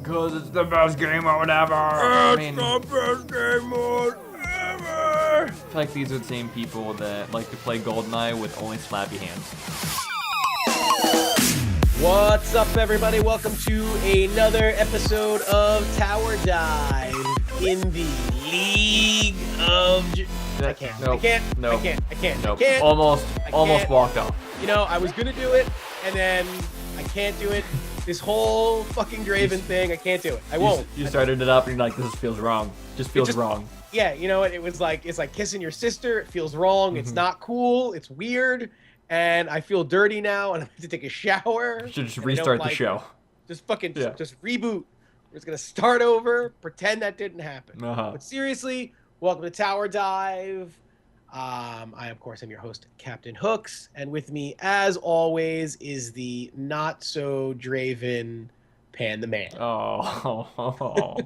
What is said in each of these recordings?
Because it's the best game mode ever. It's the best game mode ever. I feel like these are the same people that like to play GoldenEye with only slappy hands. What's up, everybody? Welcome to another episode of Tower Dive in the League of... I can't. Nope. I can't. Nope. I can't. I can't. Nope. I can't. Almost can't. walked off. You know, I was gonna do it, and then I can't do it. This whole fucking Draven thing, I can't do it. I won't. You started it up and you're like, this feels wrong. Just feels wrong. Yeah, you know what? It's like kissing your sister. It feels wrong. It's not cool. It's weird. And I feel dirty now, and I have to take a shower. You should just restart the show. Just reboot. We're just gonna start over, pretend that didn't happen. But seriously, welcome to Tower Dive. I, of course, am your host, Captain Hooks, and with me, as always, is the not-so-Draven Pan the Man. Oh.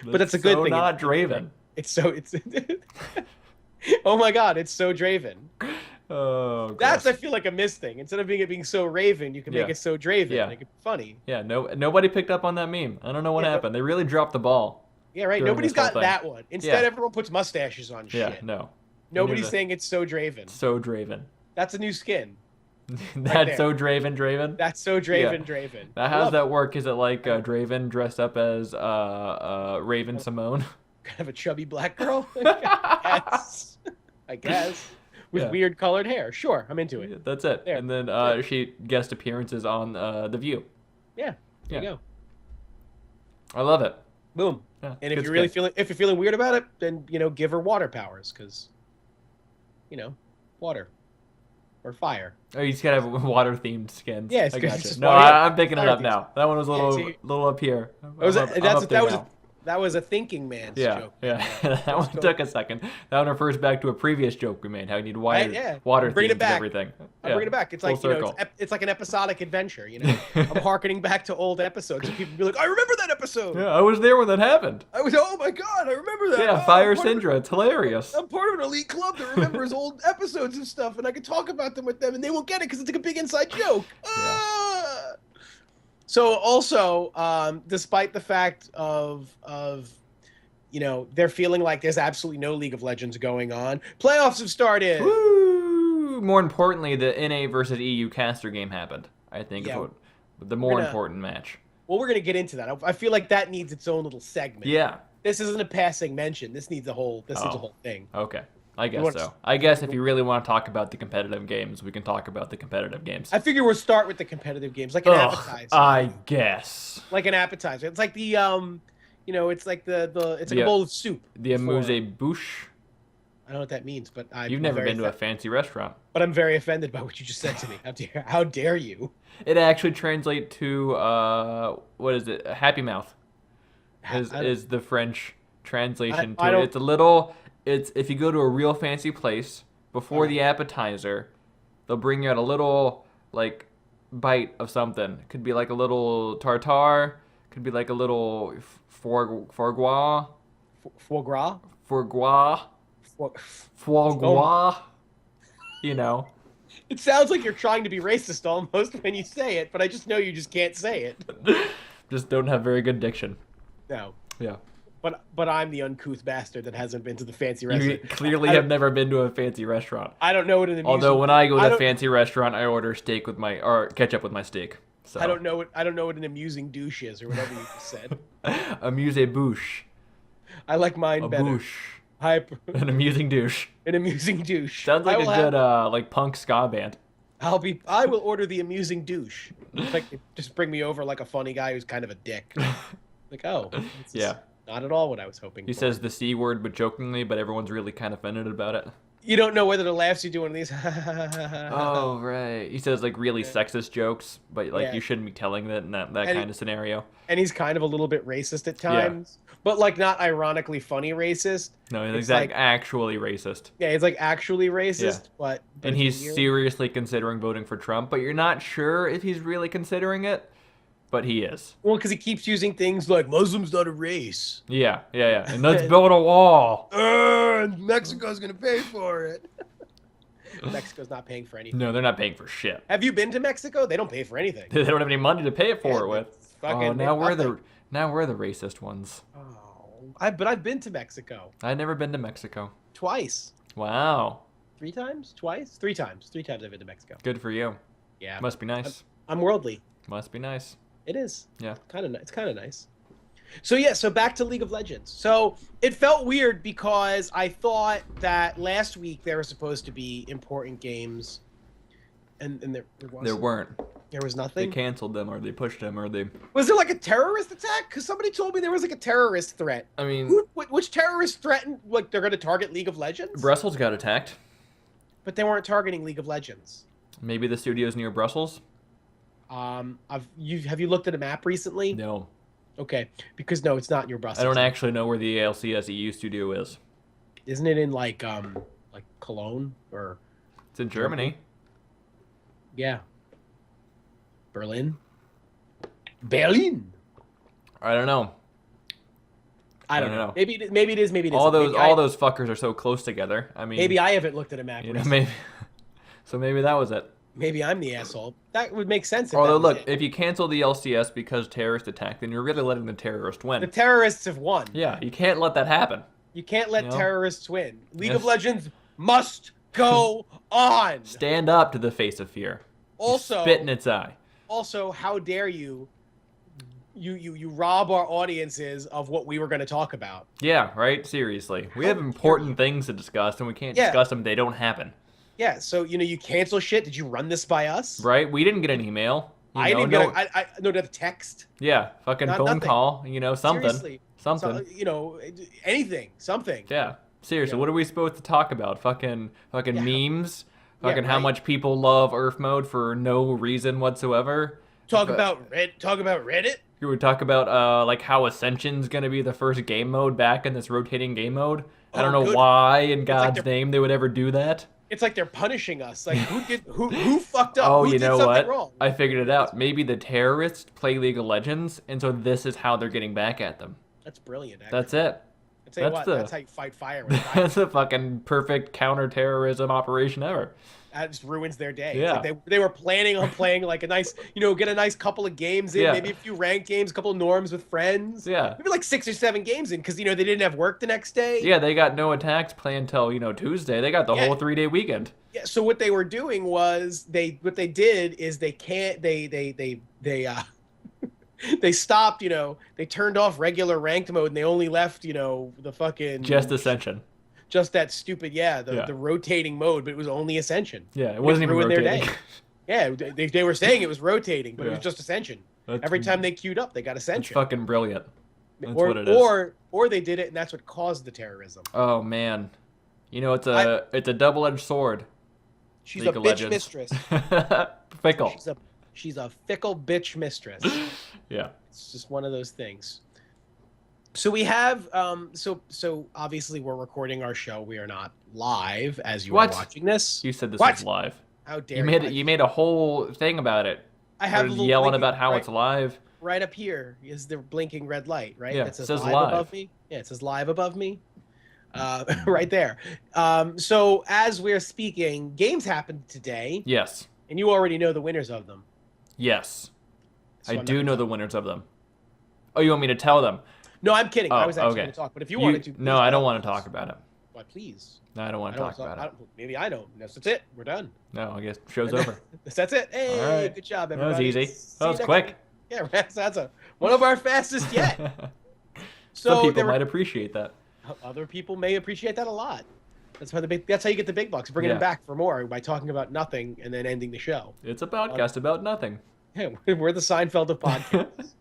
But that's a good thing. Not Draven. It's oh my god, it's so Draven. Oh, that's, I feel like, a miss thing. Instead of it being so Raven, you can make it so Draven. Yeah. Make it funny. Yeah, nobody picked up on that meme. I don't know what happened. They really dropped the ball. Yeah, right. Nobody's got that one. Instead, everyone puts mustaches on shit. Yeah, no. Nobody's saying it's so Draven. So Draven. That's a new skin. That's so Draven. That's so Draven. Now, how does that work? Is it like Draven dressed up as Raven Simone? Kind of a chubby black girl? I guess. With weird colored hair. Sure, I'm into it. Yeah, that's it. There. And then she guest appearances on The View. Yeah, there you go. I love it. Boom. Yeah, and if you're feeling weird about it, then give her water powers, because water or fire. Oh, you just gotta have water themed skins. Yeah, I got you. just No, water, I'm picking it up now. That one was a little up here. That was a thinking man's joke. Yeah. That one took a second. That one refers back to a previous joke we made. How you need water themed and everything. I'm bringing it back. It's like it's like an episodic adventure. I'm harkening back to old episodes, and people be like, "I remember that episode." Yeah, I was there when that happened. Oh my god, I remember that. Yeah, Fire Syndra. It's hilarious. I'm part of an elite club that remembers old episodes and stuff, and I can talk about them with them, and they won't get it because it's like a big inside joke. So also, despite the fact of they're feeling like there's absolutely no League of Legends going on, playoffs have started. Woo! More importantly, the NA versus EU caster game happened. I think the more important match. Well, we're gonna get into that. I feel like that needs its own little segment. Yeah. This isn't a passing mention. This needs a whole. This needs a whole thing. Okay. I guess so. I guess if you really want to talk about the competitive games, we can talk about the competitive games. I figure we'll start with the competitive games, like an appetizer. I guess. Like an appetizer. It's like the it's like it's like a bowl of soup. The amuse-bouche. I don't know what that means, but you've never been to a fancy restaurant. But I'm very offended by what you just said to me. How dare you? It actually translates to what is it? Happy Mouth. Is the French translation to it. It's a little. It's if you go to a real fancy place, before the appetizer, they'll bring you out a little like bite of something. It could be like a little tartare, could be like a little foie gras. Foie gras? Foie gras. Foie gras. It sounds like you're trying to be racist almost when you say it, but I just know you just can't say it. Just don't have very good diction. No. Yeah. But I'm the uncouth bastard that hasn't been to the fancy restaurant. You clearly have never been to a fancy restaurant. I don't know what an amusement. Although when I go to a fancy restaurant, I order steak with or ketchup with my steak. So. I don't know what an amusing douche is, or whatever you just said. Amuse-bouche. I like mine better. Bouche. An amusing douche. An amusing douche. Sounds like a good like punk ska band. I will order the amusing douche. Like, just bring me over like a funny guy who's kind of a dick. Like, yeah. Not at all what I was hoping for. He says the C word, but jokingly, but everyone's really kind of offended about it. You don't know whether to laugh, so you do one of these. Oh, right. He says, like, really sexist jokes, but, like, you shouldn't be telling that in that kind of scenario. And he's kind of a little bit racist at times. Yeah. But, like, not ironically funny racist. No, he's like actually racist. Yeah, he's, like, actually racist, but and he's seriously considering voting for Trump, but you're not sure if he's really considering it. But he is. Well, because he keeps using things like Muslims not a race. Yeah. And let's build a wall. Mexico's going to pay for it. Mexico's not paying for anything. No, they're not paying for shit. Have you been to Mexico? They don't pay for anything. They don't have any money to pay for it with. Now Now we're the racist ones. Oh, but I've been to Mexico. I've never been to Mexico. Twice. Wow. 3 times? Twice? 3 times. 3 times I've been to Mexico. Good for you. Yeah. Must be nice. I'm worldly. Must be nice. It is. Yeah. It's kind of nice. So yeah, so back to League of Legends. So it felt weird because I thought that last week there were supposed to be important games, and there wasn't. There weren't. There was nothing. They canceled them, or they pushed them, or they. Was there like a terrorist attack? Because somebody told me there was like a terrorist threat. I mean, which terrorist threatened like they're going to target League of Legends? Brussels got attacked. But they weren't targeting League of Legends. Maybe the studio's near Brussels. Have you looked at a map recently? No. Okay, because no, it's not near Brussels. I don't actually know where the LCS EU studio is. Isn't it in like Cologne or? It's in Germany. Yeah. Berlin. I don't know. I don't know. Maybe it is. Maybe it isn't. All those fuckers are so close together. I mean, maybe I haven't looked at a map. Maybe. So maybe that was it. Maybe I'm the asshole. That would make sense. Although, look, if you cancel the LCS because terrorist attack, then you're really letting the terrorist win. The terrorists have won. Yeah, you can't let that happen. You can't let terrorists win. League of Legends must go on. Stand up to the face of fear. Also, spit in its eye. Also, how dare you rob our audiences of what we were going to talk about? Yeah, right? Seriously. We have important things to discuss, and we can't discuss them. They don't happen. Yeah, so, you cancel shit. Did you run this by us? Right? We didn't get an email. I didn't get a text. Yeah, fucking phone call, something. Seriously. Something. So, anything. Something. Yeah. Seriously, what are we supposed to talk about? Fucking memes? Fucking how much people love Earth mode for no reason whatsoever? Talk about Reddit? You would talk about like how Ascension's gonna be the first game mode back in this rotating game mode. I don't know why in God's name they would ever do that. It's like they're punishing us. Like who fucked up? Oh, who you did know something what? Wrong? I figured it out. Maybe the terrorists play League of Legends, and so this is how they're getting back at them. That's brilliant. Actually. That's it. I tell you what, that's how you fight fire. With fire. That's a fucking perfect counter-terrorism operation ever. That just ruins their day. Yeah. It's like they were planning on playing like a nice, get a nice couple of games in, maybe a few ranked games, a couple of norms with friends. Yeah. Maybe like 6 or 7 games in because, they didn't have work the next day. Yeah, they got no attacks planned till, Tuesday. They got the whole 3-day weekend. Yeah, so what they were doing was they stopped, they turned off regular ranked mode and they only left, the fucking just Ascension. Just that stupid, the rotating mode, but it was only Ascension. Yeah, it wasn't even rotating. Their day. Yeah, they were saying it was rotating, but it was just Ascension. Every time they queued up, they got Ascension. It's fucking brilliant. That's what it is. Or they did it, and that's what caused the terrorism. Oh man, it's a double-edged sword. She's a bitch mistress. Fickle. She's a fickle bitch mistress. Yeah. It's just one of those things. So we have so obviously we're recording our show. We are not live as you are watching this. You said this was live. How dare you? You made a whole thing about it. I have yelling about how it's live. Right up here is the blinking red light, right? Yeah, it says live above me. Yeah, it says live above me. Right there. So as we're speaking, games happened today. Yes. And you already know the winners of them. Yes. So I do know the winners of them. Oh, you want me to tell them? No, I'm kidding. I was actually going to talk. But if you wanted to. No, I don't want to talk about it. Why, please? No, I don't want to talk about it. Maybe I don't. That's it. We're done. No, I guess show's over. That's it. Hey, all right. Good job, everybody. That was easy. That was quick. Yeah, that's one of our fastest yet. Some people might appreciate that. Other people may appreciate that a lot. That's how you get the big bucks, bringing them back for more by talking about nothing and then ending the show. It's a podcast about nothing. Yeah, we're the Seinfeld of podcasts.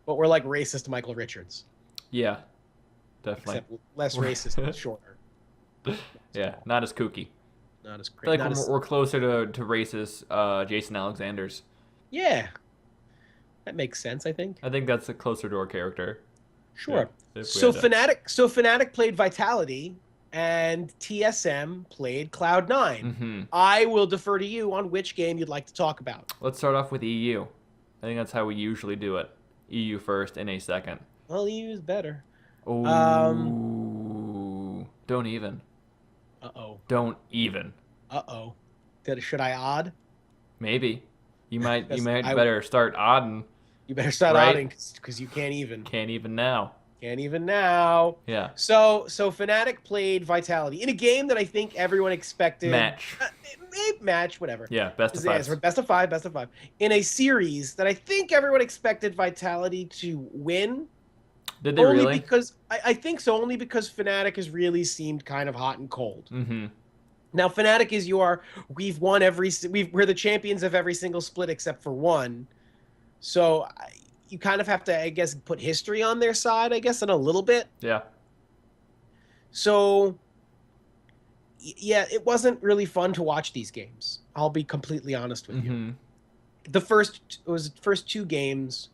But we're like racist Michael Richards. Yeah, definitely. Except less racist and shorter. Yeah, not as kooky. Not as crazy. I feel like we're closer to racist Jason Alexander's. Yeah. That makes sense, I think. I think that's closer to our character. Sure. Yeah, so Fnatic played Vitality and TSM played Cloud9. Mm-hmm. I will defer to you on which game you'd like to talk about. Let's start off with EU. I think that's how we usually do it. EU first, NA second. Well, EU is better. Oh, don't even. Uh-oh. Don't even. Uh-oh. Should I odd? Maybe. You might better start odding. You better start outing because you can't even. Can't even now. Can't even now. Yeah. So Fnatic played Vitality in a game that I think everyone expected. Match, whatever. Yeah, best of five. Best of five. In a series that I think everyone expected Vitality to win. Did they really? Because I think so. Only because Fnatic has really seemed kind of hot and cold. Mm-hmm. Now Fnatic is we're the champions of every single split except for one. So you kind of have to, I guess, put history on their side, I guess, in a little bit. Yeah. So, yeah, it wasn't really fun to watch these games. I'll be completely honest with you. The first 2 games,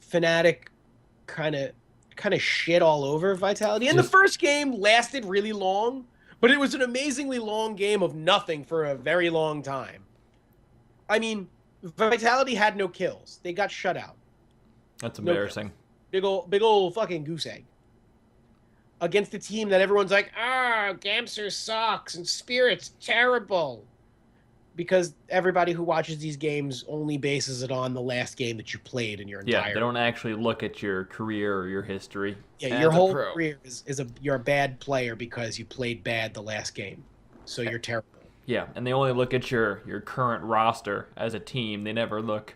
Fnatic kind of shit all over Vitality. And the first game lasted really long, but it was an amazingly long game of nothing for a very long time. I mean, Vitality had no kills. They got shut out. That's embarrassing. Big old fucking goose egg. Against a team that everyone's like, Gamser sucks and Spirit's terrible. Because everybody who watches these games only bases it on the last game that you played in your entire... Yeah, they don't actually look at your career or your history. Yeah, your whole career you're a bad player because you played bad the last game. So you're terrible. Yeah, and they only look at your current roster as a team. They never look,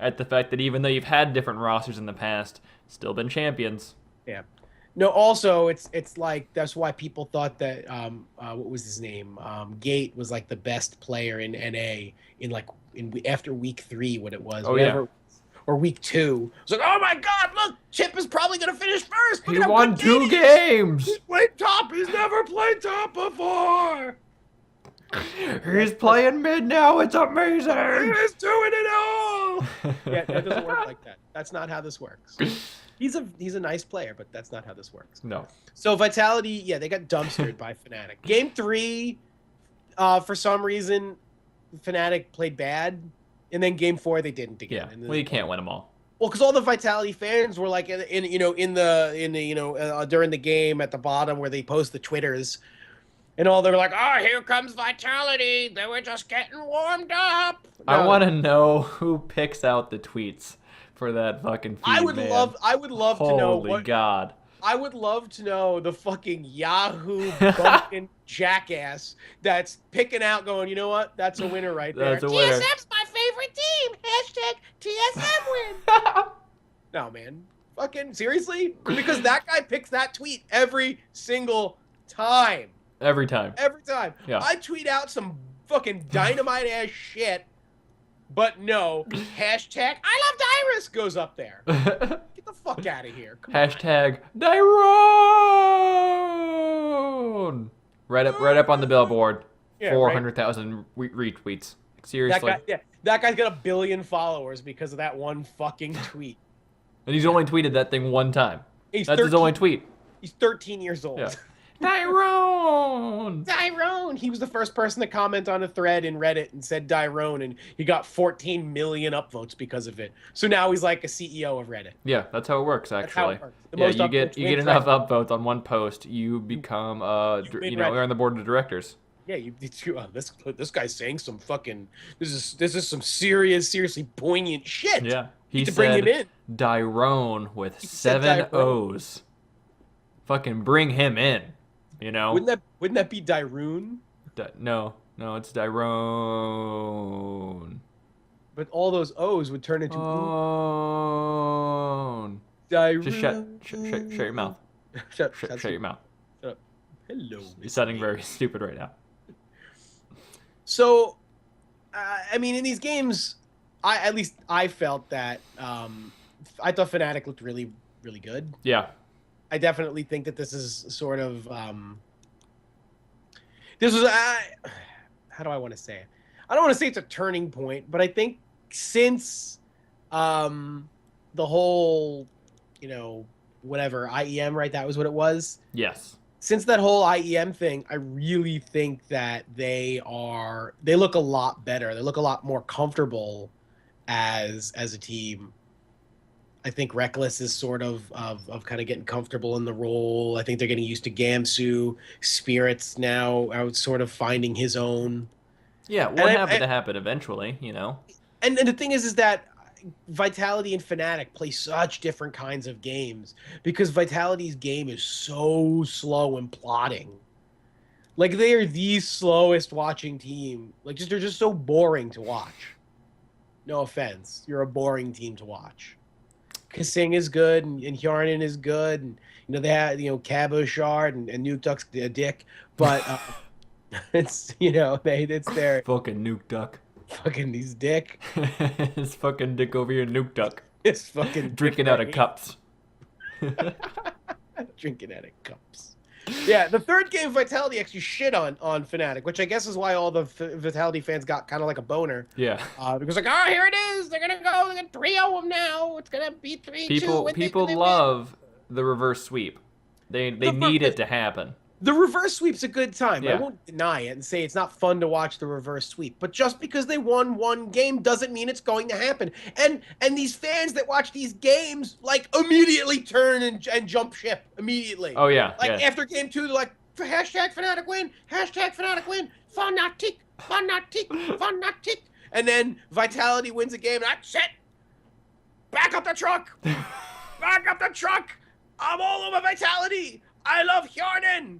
at the fact that even though you've had different rosters in the past, still been champions. Yeah. No, also it's like that's why people thought that what was his name? Gate was like the best player in NA after week 3 when it was. Or week 2. It's like, oh my god, look, Chip is probably gonna finish first. He won 2 games. He's played top. He's never played top before. He's playing mid now. It's amazing. He's doing it all. Yeah, that doesn't work like that. That's not how this works. He's a nice player, but that's not how this works. No. So Vitality, they got dumpstered by Fnatic. Game 3, for some reason, Fnatic played bad, and then Game 4 they didn't again. Yeah. Well, you can't win them all. Well, because all the Vitality fans were like during the game at the bottom where they post the Twitters. And all they're like, here comes Vitality. They were just getting warmed up. No. I want to know who picks out the tweets for that fucking feed, I would love to know. Holy God. I would love to know the fucking Yahoo bumpkin jackass that's picking out going, you know what? That's a winner right there. That's a winner. TSM's my favorite team. #TSM win. No, man. Fucking seriously? Because that guy picks that tweet every single time. Every time. Yeah. I tweet out some fucking dynamite ass shit, but no, #I love Dyrus goes up there. Get the fuck out of here. Come #Dyrone. Right up on the billboard. Yeah, 400,000 retweets. Seriously. That guy's got 1 billion followers because of that one fucking tweet. And he's only tweeted that thing one time. That's his only tweet. He's 13 years old. Yeah. Dyrone! He was the first person to comment on a thread in Reddit and said Dyrone, and he got 14 million upvotes because of it. So now he's like a CEO of Reddit. Yeah, that's how it works, actually. That's how it works. You get enough upvotes on one post, you become you're on the board of directors. Yeah, this guy's saying some fucking this is some seriously poignant shit. Yeah, he said bring him in. Dyrone with 7 O's. Fucking bring him in. Wouldn't that be Dyrune? No, it's Dyrone. But all those O's would turn into Dyrone. Just shut your mouth. Shut your mouth. Shut up. Hello. You're sounding very stupid right now. So, in these games, I felt that I thought Fnatic looked really, really good. Yeah. I definitely think that this is sort of how do I want to say it? I don't want to say it's a turning point, but I think since the whole whatever IEM, right? That was what it was. Yes. Since that whole IEM thing, I really think that they look a lot better. They look a lot more comfortable as a team. I think Reckless is sort of kind of getting comfortable in the role. I think they're getting used to Gamsu. Spirit's now out sort of finding his own. Yeah, what happened to happen eventually, And the thing is that, Vitality and Fnatic play such different kinds of games because Vitality's game is so slow and plodding. Like, they are the slowest watching team. Like, they're just so boring to watch. No offense. You're a boring team to watch. Kasing is good, and Hjarnan is good, and, they had, Cabochard and Nuke Duck's a dick, but it's, it's their... Fucking Nuke Duck. Fucking he's dick. His fucking dick over here, Nuke Duck. It's fucking drinking out of cups. Drinking out of cups. Yeah, the third game of Vitality actually shit on Fnatic, which I guess is why all the Vitality fans got kind of like a boner. Yeah. Because here it is. They're gonna go. They got 3-0 them now. It's gonna be 3-2. People love the reverse sweep. They need it to happen. The reverse sweep's a good time. Yeah. I won't deny it and say it's not fun to watch the reverse sweep. But just because they won one game doesn't mean it's going to happen. And these fans that watch these games, like, immediately turn and jump ship immediately. Oh, yeah. Like, after game 2, they're like, hashtag Fnatic win, hashtag Fnatic win, Fnatic, Fnatic, Fnatic. And then Vitality wins a game, and that's it. Back up the truck. Back up the truck. I'm all over Vitality. I love Hjarnan.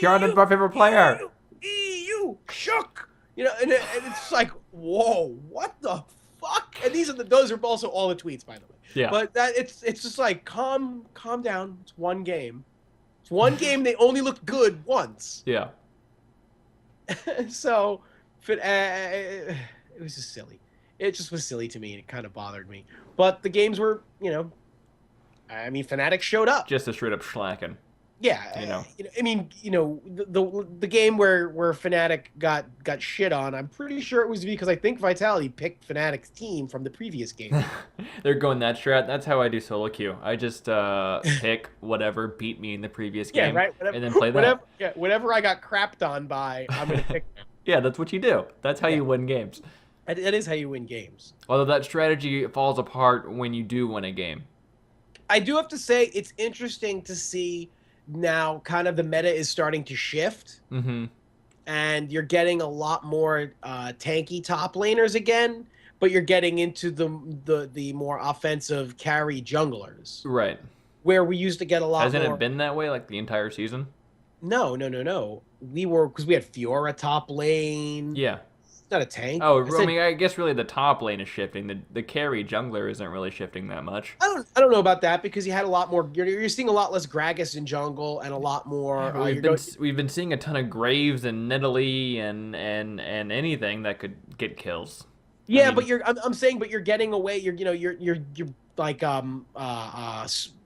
Hjarnan's my favorite player. EU shook. And it's like, whoa, what the fuck? And those are also all the tweets, by the way. Yeah. But it's just like, calm down. It's one game. It's one game. They only looked good once. Yeah. So, it was just silly. It just was silly to me, and it kind of bothered me. But the games were, Fnatic showed up. Just a straight up schlacking. Yeah, the game where Fnatic got shit on, I'm pretty sure it was because I think Vitality picked Fnatic's team from the previous game. They're going that strat. That's how I do solo queue. I just pick whatever beat me in the previous game, right, and then play that. Whatever I got crapped on by, I'm gonna pick them. Yeah, that's what you do. That's how you win games. That is how you win games. Although that strategy falls apart when you do win a game. I do have to say it's interesting to see. Now, kind of the meta is starting to shift, and you're getting a lot more tanky top laners again, but you're getting into the more offensive carry junglers. Right. Where we used to get a lot Hasn't more... it been that way like the entire season? No. Because we had Fiora top lane. Yeah. Not a tank. Oh, I guess really the top lane is shifting. The carry jungler isn't really shifting that much. I don't know about that because you had a lot more. You're seeing a lot less Gragas in jungle and a lot more. We've been seeing a ton of Graves and Nidalee and anything that could get kills. Yeah, but I'm saying, but you're getting away. You're like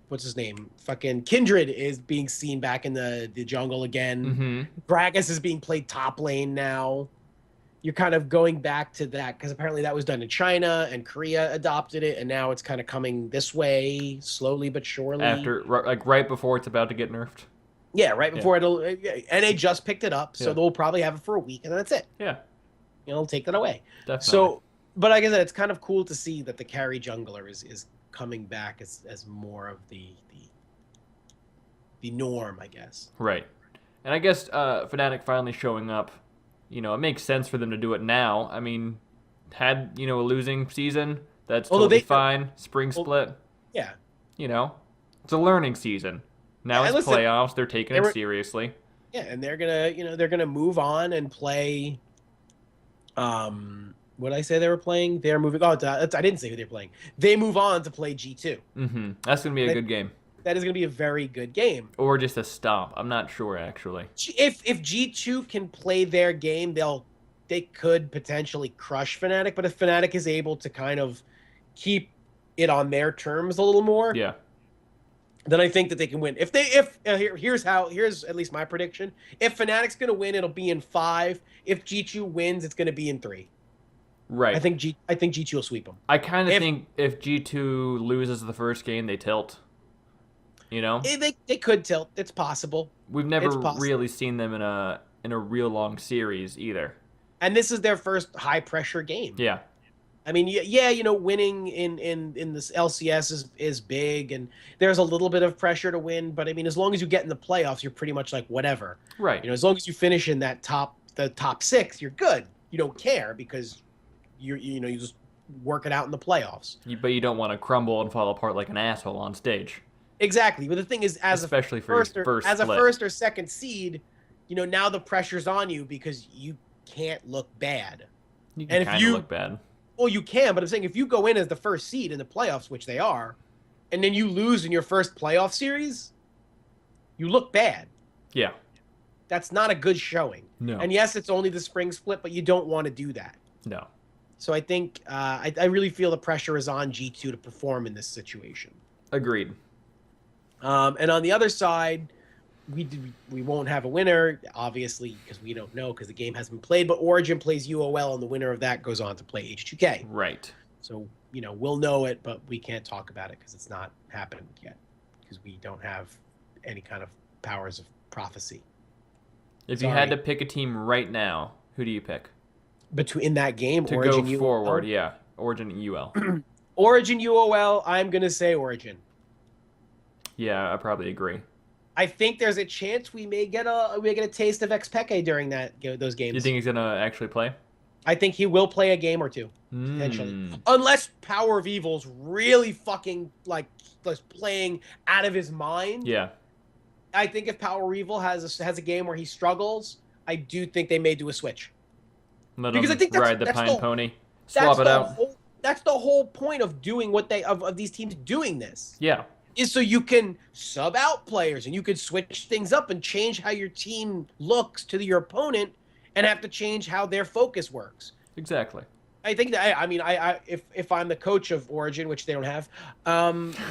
what's his name? Fucking Kindred is being seen back in the jungle again. Gragas is being played top lane now. You're kind of going back to that because apparently that was done in China and Korea adopted it, and now it's kind of coming this way slowly but surely. Right before it's about to get nerfed. Yeah, right before NA just picked it up, so they'll probably have it for a week, and that's it. Yeah, they'll take that away. Definitely. So, but like I said, it's kind of cool to see that the carry jungler is coming back as more of the norm, I guess. Right, and I guess Fnatic finally showing up. It makes sense for them to do it now. I mean, had, a losing season, that's totally fine. Spring split. Yeah. It's a learning season. Now it's playoffs. They're taking it seriously. Yeah, and they're going to move on and play what did I say they were playing? They're moving I didn't say who they're playing. They move on to play G2. That's going to be a good game. That is going to be a very good game. Or just a stomp. I'm not sure, actually. If G2 can play their game, they could potentially crush Fnatic. But if Fnatic is able to kind of keep it on their terms a little more, then I think that they can win. Here's at least my prediction. If Fnatic's going to win, it'll be in 5. If G2 wins, it's going to be in 3. Right. I think G2 will sweep them. I kind of think if G2 loses the first game, they tilt. They could tilt. It's possible. We've never really seen them in a real long series either. And this is their first high pressure game. Yeah. I mean, winning in this LCS is big, and there's a little bit of pressure to win. But I mean, as long as you get in the playoffs, you're pretty much like whatever. Right. As long as you finish in the top 6, you're good. You don't care because you just work it out in the playoffs. But you don't want to crumble and fall apart like an asshole on stage. Exactly. But the thing is, especially for a first or second seed, now the pressure's on you because you can't look bad. You can kind of look bad. Well, you can, but I'm saying if you go in as the first seed in the playoffs, which they are, and then you lose in your first playoff series, you look bad. Yeah. That's not a good showing. No. And yes, it's only the spring split, but you don't want to do that. No. So I think I really feel the pressure is on G2 to perform in this situation. Agreed. And on the other side, we won't have a winner, obviously, because we don't know because the game hasn't been played. But Origin plays UOL, and the winner of that goes on to play H2K. Right. So, we'll know it, but we can't talk about it because it's not happened yet because we don't have any kind of powers of prophecy. If you had to pick a team right now, who do you pick? In that game, to Origin, go forward, yeah. Origin UL. Origin UOL, I'm going to say Origin. Yeah, I probably agree. I think there's a chance we may get a taste of Xpeke during those games. You think he's gonna actually play? I think he will play a game or two potentially, unless Power of Evil's really fucking just playing out of his mind. Yeah. I think if Power of Evil has a game where he struggles, I do think they may do a switch. Because I think ride the pine pony, swap it out. That's the whole point of doing of these teams doing this. Yeah. Is so you can sub out players and you can switch things up and change how your team looks to your opponent and have to change how their focus works. Exactly. I think that if I'm the coach of Origin, which they don't have,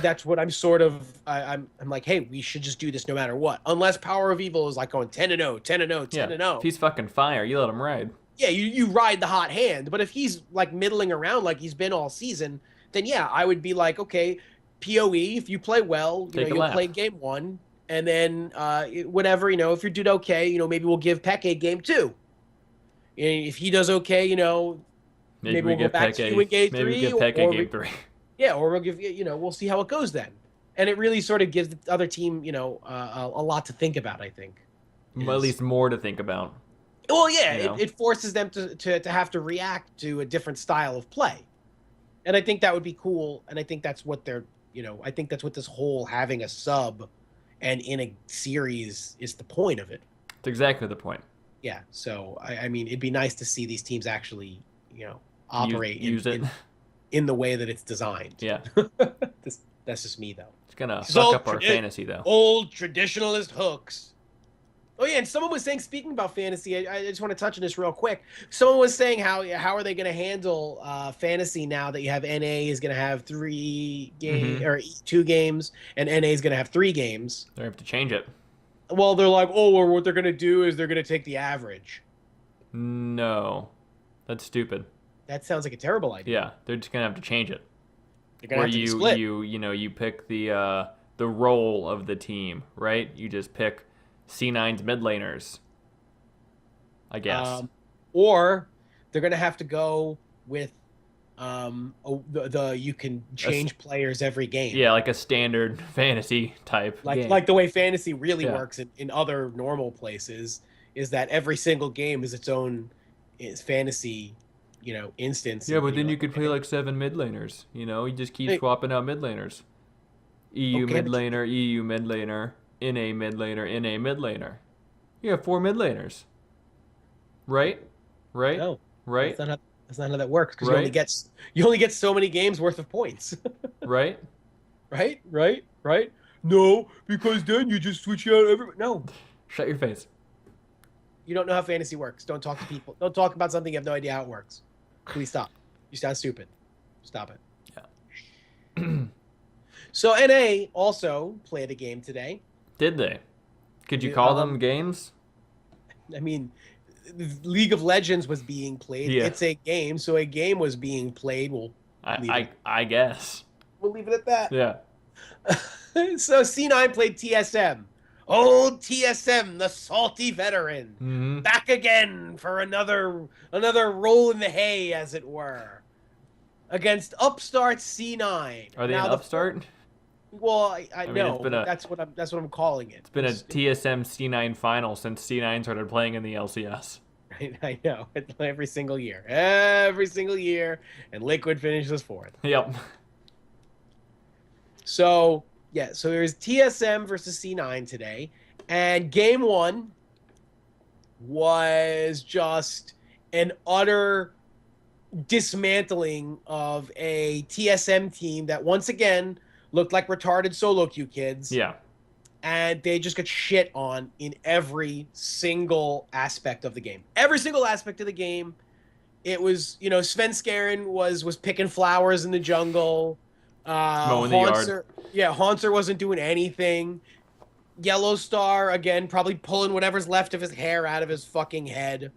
that's what I'm sort of I'm like, hey, we should just do this no matter what. Unless Power of Evil is like going 10-0, 10-0, 10-0. If he's fucking fire, you let him ride. Yeah, you ride the hot hand. But if he's like middling around like he's been all season, then yeah, I would be like, okay, PoE, if you play well, you'll play game 1, and then whatever, if you did okay, maybe we'll give Peke game 2. If he does okay, maybe we'll go back to you in game 3. Maybe give Peke game 3. Yeah, or we'll give we'll see how it goes then. And it really sort of gives the other team, a lot to think about, I think. Well, at least more to think about. Well, yeah, it forces them to have to react to a different style of play. And I think that would be cool, and I think that's what they're I think that's what this whole having a sub and in a series is the point of it. It's exactly the point. Yeah. So, I mean, it'd be nice to see these teams actually, operate in the way that it's designed. Yeah. That's just me, though. It's going to fuck up our fantasy, though. Old traditionalist hooks. Oh, yeah, and someone was saying, speaking about fantasy, I just want to touch on this real quick. Someone was saying how are they going to handle fantasy now that you have NA is going to have 3 games or 2 games, and NA is going to have 3 games. They have to change it. Well, they're like, or what they're going to do is they're going to take the average. No, that's stupid. That sounds like a terrible idea. Yeah, they're just going to have to change it. They're going to have to split. You pick the role of the team, right? You just pick C9's mid laners, I guess. Or they're going to have to go with you can change players every game. Yeah, like a standard fantasy type game. Like the way fantasy really works in other normal places is that every single game is its own fantasy, instance. Yeah, but then you could play like 7 mid laners. You just keep swapping out mid laners. EU mid laner, EU mid laner. NA mid laner, NA mid laner. You have 4 mid laners. Right? No. Right? That's not how that works because you only get so many games worth of points. Right? Right? No, because then you just switch out No. Shut your face. You don't know how fantasy works. Don't talk to people. Don't talk about something you have no idea how it works. Please stop. You sound stupid. Stop it. Yeah. So NA also played a game today. Did they? Could you call them games? I mean, League of Legends was being played. Yeah. It's a game, so a game was being played. I guess. We'll leave it at that. Yeah. So C9 played TSM. Old TSM, the salty veteran, back again for another roll in the hay, as it were, against upstart C9. Are they an upstart? Well, I know that's what I'm calling it. It's been a TSM C9 final since C9 started playing in the LCS. I know. Every single year. Every single year. And Liquid finishes 4th. Yep. So, yeah. So there's TSM versus C9 today. And game 1 was just an utter dismantling of a TSM team that once again looked like retarded solo queue kids. Yeah. And they just got shit on in every single aspect of the game. Every single aspect of the game. It was, Svenskeren was picking flowers in the jungle. Mowing the yard. Yeah, Haunter wasn't doing anything. Yellow Star, again, probably pulling whatever's left of his hair out of his fucking head.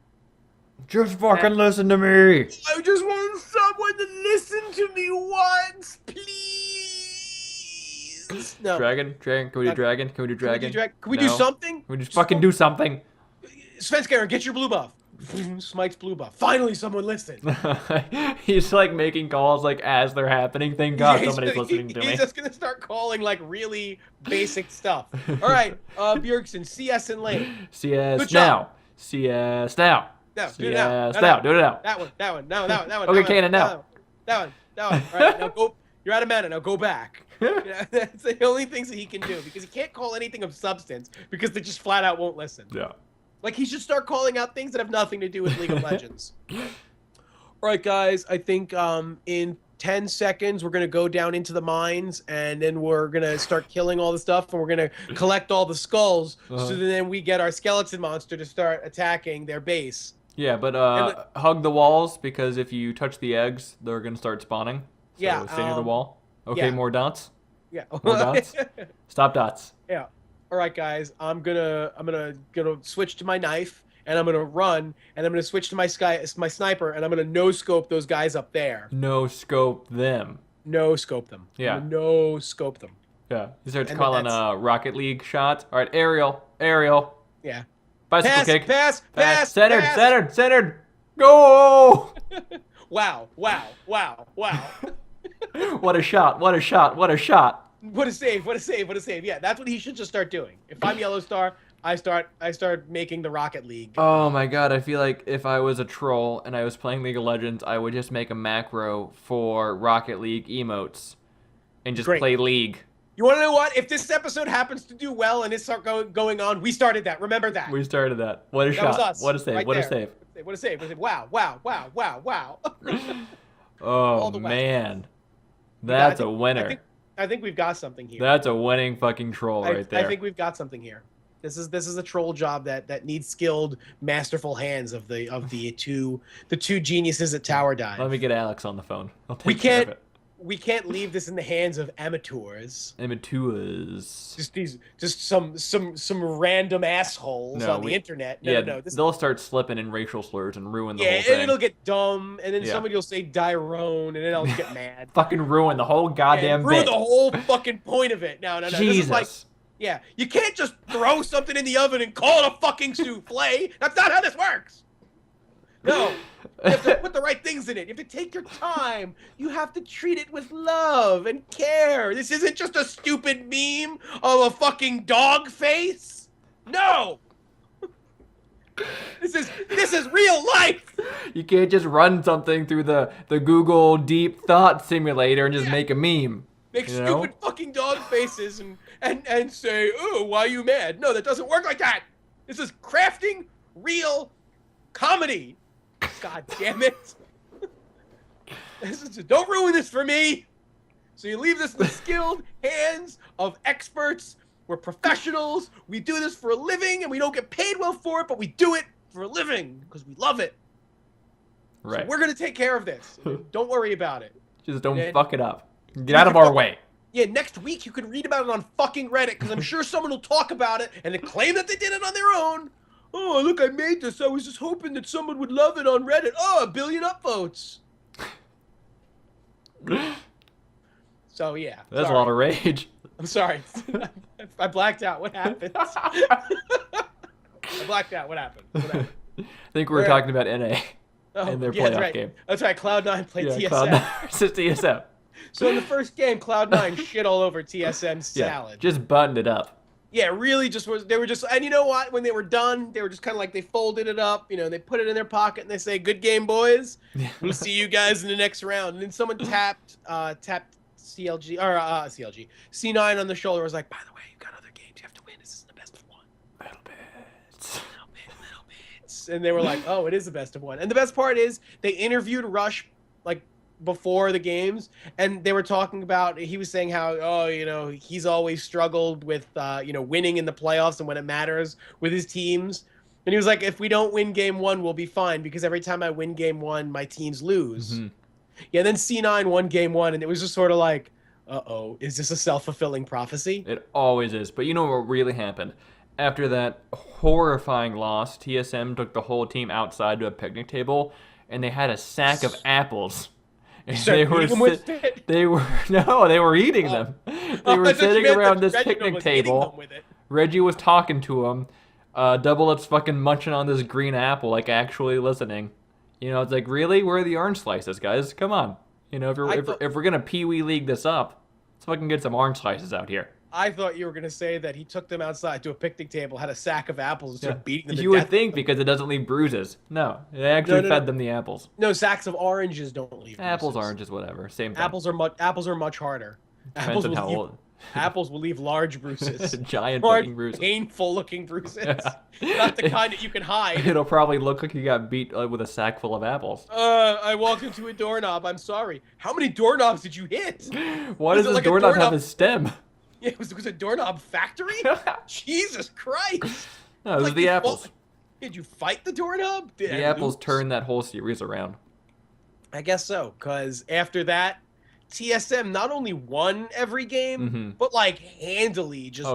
Just fucking listen to me. I just want someone to listen to me once, please. No. Dragon? Can we do Dragon? Can we do Dragon? Can we do something? Can we just fucking do something? Svenskeren, get your blue buff. Smite's blue buff. Finally, someone listened. He's like making calls like as they're happening. Thank God somebody's listening to me. He's just gonna start calling like really basic stuff. All right, Bjergsen, CS in lane. CS now. CS now. No, do it now. Do it now. That one. No, that one. Okay, Kanan now. That one. All right, now go. You're out of mana. Now go back. That's the only things that he can do because he can't call anything of substance because they just flat out won't listen. Yeah. Like, he should start calling out things that have nothing to do with League of Legends. All right, guys. I think in 10 seconds, we're going to go down into the mines, and then we're going to start killing all the stuff, and we're going to collect all the skulls, so then we get our skeleton monster to start attacking their base. Yeah, but hug the walls, because if you touch the eggs, they're going to start spawning. So yeah. stay near the wall. Okay, yeah. More dots. Yeah. More dots. Stop dots. Yeah. All right, guys. I'm gonna switch to my knife, and I'm gonna run, and I'm gonna switch to my sniper, and I'm gonna no scope those guys up there. No scope them. No scope them. Yeah. No scope them. Yeah. He starts calling a Rocket League shot. All right, aerial. Yeah. Bicycle kick. Pass. Centered. Go! Wow. What a shot. What a save. Yeah, that's what he should just start doing. If I'm Yellow Star, I start making the Rocket League. Oh my God, I feel like if I was a troll and I was playing League of Legends, I would just make a macro for Rocket League emotes and just play League. You want to know what? If this episode happens to do well and it starts going on, we started that. Remember that. We started that. What a shot. Was us. What a save. Right What there. a save. What a save. Wow. Oh, man. That's a winner. I think we've got something here. That's a winning fucking troll right there. I think we've got something here. This is a troll job that needs skilled, masterful hands of the two geniuses at Tower Dive. Let me get Alex on the phone. I'll take care of it. We can't leave this in the hands of amateurs. Just some random assholes on the internet. No. They'll start slipping in racial slurs and ruin the whole thing. Yeah, and it'll get dumb, and then somebody will say Dyrone, and then I'll get mad. Fucking ruin the whole goddamn bit. Ruin the whole fucking point of it. No. Jesus. This is like, yeah, you can't just throw something in the oven and call it a fucking souffle. That's not how this works. No. You have to put the right things in it. You have to take your time. You have to treat it with love and care. This isn't just a stupid meme of a fucking dog face. No. This is real life. You can't just run something through the Google Deep Thought Simulator and just make a meme. Make stupid fucking dog faces and say, "Oh, why are you mad?" No, that doesn't work like that. This is crafting real comedy. God damn it. Don't ruin this for me. So you leave this in the skilled hands of experts. We're professionals. We do this for a living, and we don't get paid well for it, but we do it for a living because we love it. Right. So we're going to take care of this. Don't worry about it. Just don't fuck it up. Get out of our way. Yeah, next week you can read about it on fucking Reddit because I'm sure someone will talk about it and then claim that they did it on their own. Oh, look, I made this. I was just hoping that someone would love it on Reddit. Oh, 1 billion upvotes. So, yeah. That's a lot of rage. I'm sorry. I blacked out. What happened? I blacked out. What happened? I think we were talking about NA and their playoff game. That's right. Cloud9 played TSM. Cloud9 versus TSM. So in the first game, Cloud9 shit all over TSM's salad. Just buttoned it up. Yeah, really just was. They were just, and you know what? When they were done, they were just kind of like they folded it up, they put it in their pocket and they say, "Good game, boys. We'll see you guys in the next round." And then someone tapped CLG or CLG C9 on the shoulder. Was like, "By the way, you've got other games you have to win. This is the best of one." Little bits. And they were like, "Oh, it is the best of one." And the best part is they interviewed Rush like before the games, and they were talking about, he was saying how, he's always struggled with winning in the playoffs and when it matters with his teams, and he was like, if we don't win game 1, we'll be fine, because every time I win game 1 my teams lose. Yeah, then C9 won game 1, and it was just sort of like, uh-oh, is this a self-fulfilling prophecy? It always is. But you know what really happened? After that horrifying loss, TSM took the whole team outside to a picnic table, and they had a sack of apples. They were eating them. They were sitting around this picnic table. Reggie was talking to them. Double Up's fucking munching on this green apple, like actually listening. It's like, really? Where are the orange slices, guys? Come on. If we're gonna Pee-wee League this up, let's fucking get some orange slices out here. I thought you were going to say that he took them outside to a picnic table, had a sack of apples, and started beating them to death. You would think, because it doesn't leave bruises. No, they actually fed them the apples. No, sacks of oranges don't leave bruises. Apples, oranges, whatever. Same thing. Apples are much harder. Depends on how old. Apples will leave large bruises. Giant fucking bruises. Painful-looking bruises. Not the kind that you can hide. It'll probably look like you got beat with a sack full of apples. I walked into a doorknob. I'm sorry. How many doorknobs did you hit? Why does this doorknob have a stem? Yeah, it was a doorknob factory? Jesus Christ. No, it was the apples. Did you fight the doorknob? The apples turned that whole series around. I guess so, because after that, TSM not only won every game, but like handily just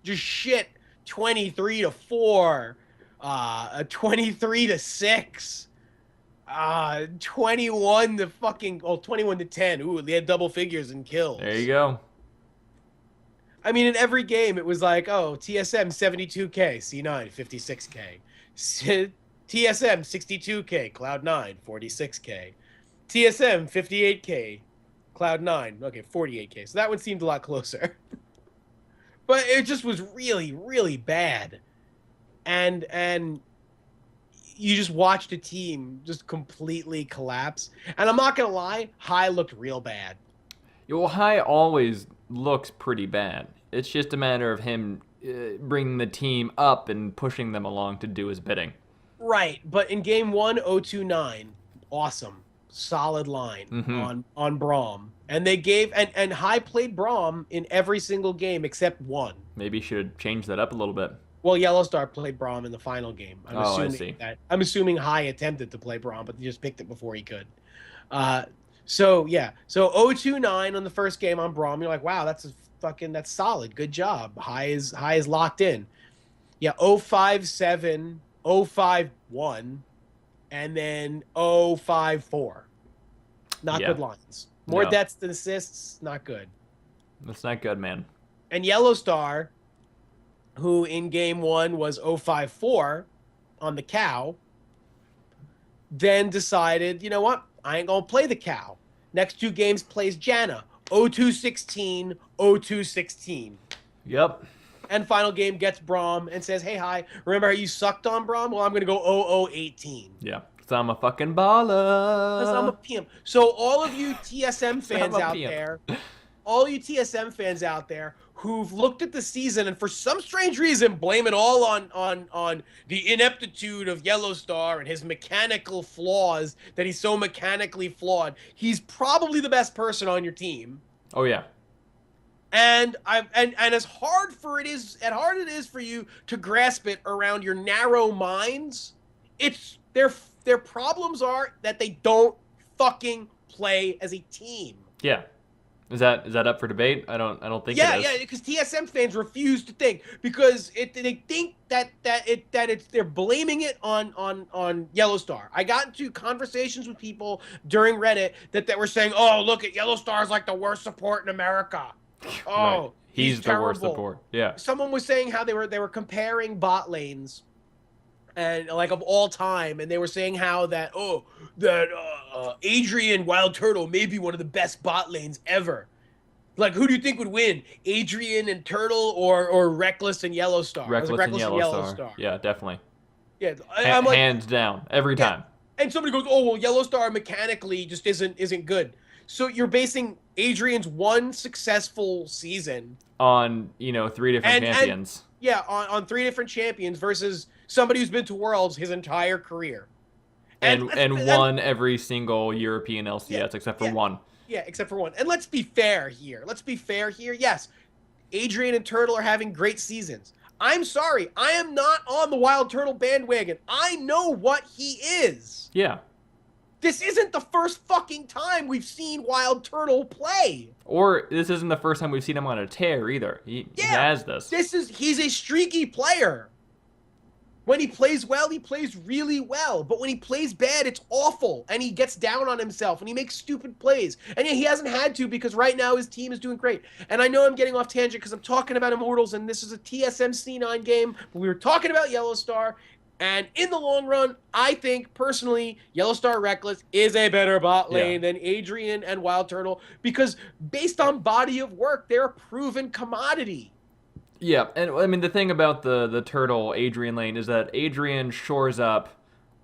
shit 23-4, 23-6, 21-10. Ooh, they had double figures in kills. There you go. I mean, in every game, it was like, oh, TSM 72K, C9 56K, TSM 62K, Cloud9 46K, TSM 58K, Cloud9 okay 48K. So that one seemed a lot closer, but it just was really, really bad, and you just watched a team just completely collapse. And I'm not gonna lie, High looked real bad. Well, High always looks pretty bad. It's just a matter of him bringing the team up and pushing them along to do his bidding. Right, but in game 1, 0-2-9, awesome, solid line on Braum, and they gave and High played Braum in every single game except one. Maybe you should change that up a little bit. Well, Yellowstar played Braum in the final game. I see. I'm assuming High attempted to play Braum, but he just picked it before he could. So 0-2-9 on the first game on Braum. You're like, wow, that's solid. Good job. High is locked in. Yeah, 0-5-7, 0-5-1, and then 0-5-4. Not good lines. More deaths than assists, not good. That's not good, man. And Yellowstar, who in game 1 was 0-5-4 on the cow, then decided, you know what? I ain't going to play the cow. Next 2 games plays Janna. 0-2-16, 0-2-16. Yep. And final game gets Braum and says, hey, High, remember how you sucked on Braum? Well, I'm going to go 0-0-18. Yeah. Because I'm a fucking baller. Because I'm a pimp. So all of you TSM fans out there, who've looked at the season and for some strange reason blame it all on the ineptitude of Yellowstar and his mechanical flaws, that he's so mechanically flawed. He's probably the best person on your team. Oh yeah. And as hard it is for you to grasp it around your narrow minds, it's their problems are that they don't fucking play as a team. Yeah. Is that up for debate? I don't think it is. Yeah, because TSM fans refuse to think, because they think that they're blaming it on Yellowstar. I got into conversations with people during Reddit that were saying, "Oh, look at Yellowstar's like the worst support in America." Oh, right. He's the worst support. Yeah. Someone was saying how they were comparing bot lanes and like of all time, and they were saying how that Adrian Wild Turtle may be one of the best bot lanes ever. Like, who do you think would win, Adrian and Turtle or Reckless and Yellowstar? Reckless and Yellowstar. Yeah, definitely. Yeah, I'm like, hands down every time. And somebody goes, "Oh well, Yellowstar mechanically just isn't good." So you're basing Adrian's one successful season on 3 different champions. On 3 different champions versus somebody who's been to Worlds his entire career, and won every single European LCS except for one. Yeah, except for one. And let's be fair here. Yes, Adrian and Turtle are having great seasons. I'm sorry, I am not on the Wild Turtle bandwagon. I know what he is. Yeah. This isn't the first fucking time we've seen Wild Turtle play. Or this isn't the first time we've seen him on a tear either. He has this. He's a streaky player. When he plays well, he plays really well. But when he plays bad, it's awful. And he gets down on himself and he makes stupid plays. And he hasn't had to because right now his team is doing great. And I know I'm getting off tangent because I'm talking about Immortals and this is a TSM C9 game. But we were talking about Yellowstar. And in the long run, I think, personally, Yellowstar Reckless is a better bot lane than Adrian and Wild Turtle. Because based on body of work, they're a proven commodity. Yeah, and I mean, the thing about the Turtle Adrian lane is that Adrian shores up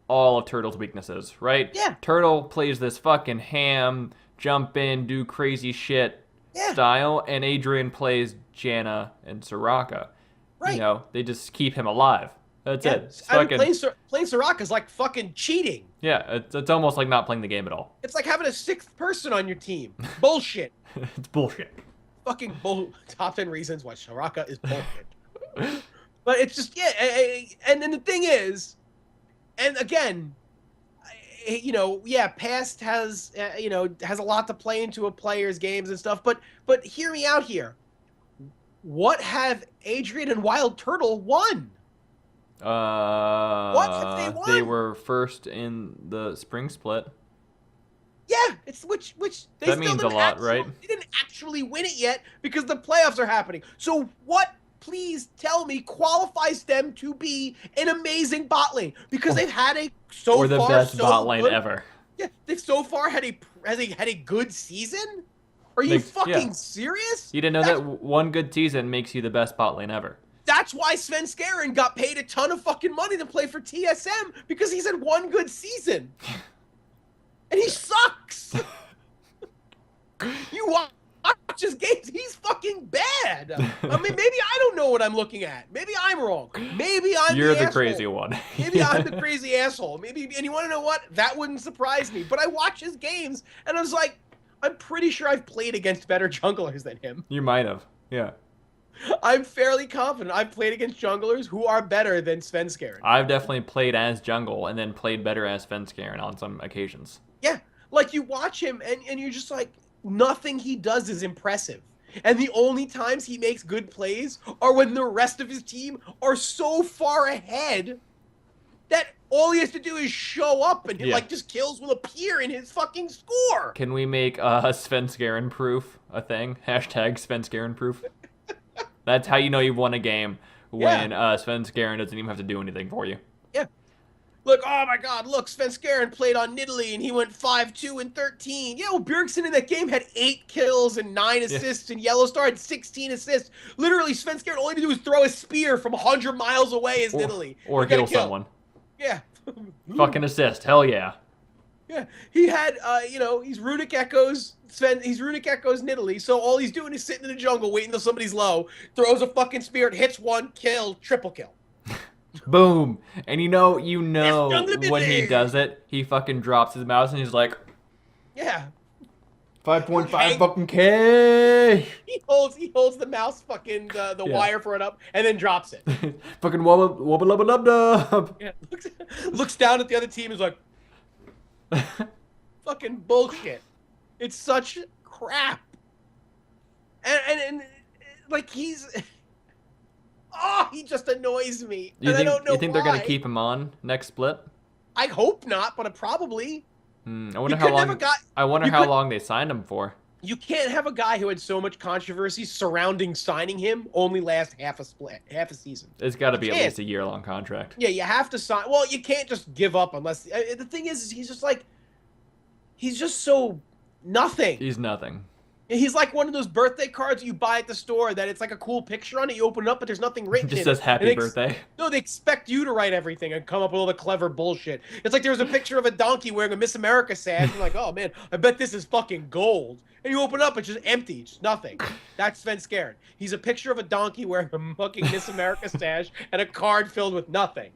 all of Turtle's weaknesses, right? Yeah. Turtle plays this fucking ham, jump in, do crazy shit style, and Adrian plays Janna and Soraka. Right. They just keep him alive. That's it. It's playing Soraka is like fucking cheating. Yeah, it's almost like not playing the game at all. It's like having a 6th person on your team. Bullshit. It's bullshit. Fucking top 10 reasons why Soraka is bullshit. But it's just, and then the thing is, and again, past has, has a lot to play into a player's games and stuff, but hear me out here. What have Adrian and Wild Turtle won? What have they won? They were first in the spring split. Yeah, it's which they that means a lot, right? They didn't actually win it yet because the playoffs are happening. So what? Please tell me qualifies them to be an amazing bot lane because they've had a best bot lane ever. Yeah, they've so far had a good season. Are you fucking serious? You didn't know that one good season makes you the best bot lane ever. That's why Svenskeren got paid a ton of fucking money to play for TSM because he's had one good season. And he sucks. You watch his games, he's fucking bad. I mean, maybe I don't know what I'm looking at. Maybe I'm wrong. Maybe You're the crazy one. Maybe I'm the crazy asshole. And you want to know what? That wouldn't surprise me. But I watch his games, and I was like, I'm pretty sure I've played against better junglers than him. You might have, yeah. I'm fairly confident I've played against junglers who are better than Svenskeren. I've definitely played as jungle and then played better as Svenskeren on some occasions. Yeah, like you watch him and you're just like, nothing he does is impressive. And the only times he makes good plays are when the rest of his team are so far ahead that all he has to do is show up and just kills will appear in his fucking score. Can we make Svenskeren proof a thing? Hashtag Svenskeren proof. That's how you know you've won a game when Svenskeren doesn't even have to do anything for you. Yeah. Look, oh my god, look, Svenskeren played on Nidalee and he went 5-2 and 13. Yeah, well, Bjergsen in that game had 8 kills and 9 assists and Yellowstar had 16 assists. Literally, Svenskeren all he had to do was throw a spear from 100 miles away as Nidalee. Or kill someone. Yeah. Fucking assist, hell yeah. Yeah, he had, he's Runic Echoes, he's Runic Echoes Nidalee, so all he's doing is sitting in the jungle waiting until somebody's low, throws a fucking spear, hits one, kill, triple kill. Boom. And you know when he does it, he fucking drops his mouse and he's like, yeah. 5.5 fucking K. He holds the mouse fucking the wire for it up and then drops it. Fucking wubba lubba dub. Yeah, looks down at the other team and is like, fucking bullshit. It's such crap. And like he's he just annoys me. I don't know you think they're gonna keep him on next split? I hope not, but probably. I wonder how long they signed him for. You can't have a guy who had so much controversy surrounding signing him only last half a season. It's got to be at least a year-long contract. Yeah, you have to sign. Well, you can't just give up unless. The thing is he's just so nothing. He's nothing. He's like one of those birthday cards you buy at the store that it's like a cool picture on it. You open it up, but there's nothing written. It just says happy birthday. No, they expect you to write everything and come up with all the clever bullshit. It's like there was a picture of a donkey wearing a Miss America sash. You're like, oh man, I bet this is fucking gold. And you open it up, it's just empty, just nothing. That's Svenskeren. He's a picture of a donkey wearing a fucking Miss America sash and a card filled with nothing.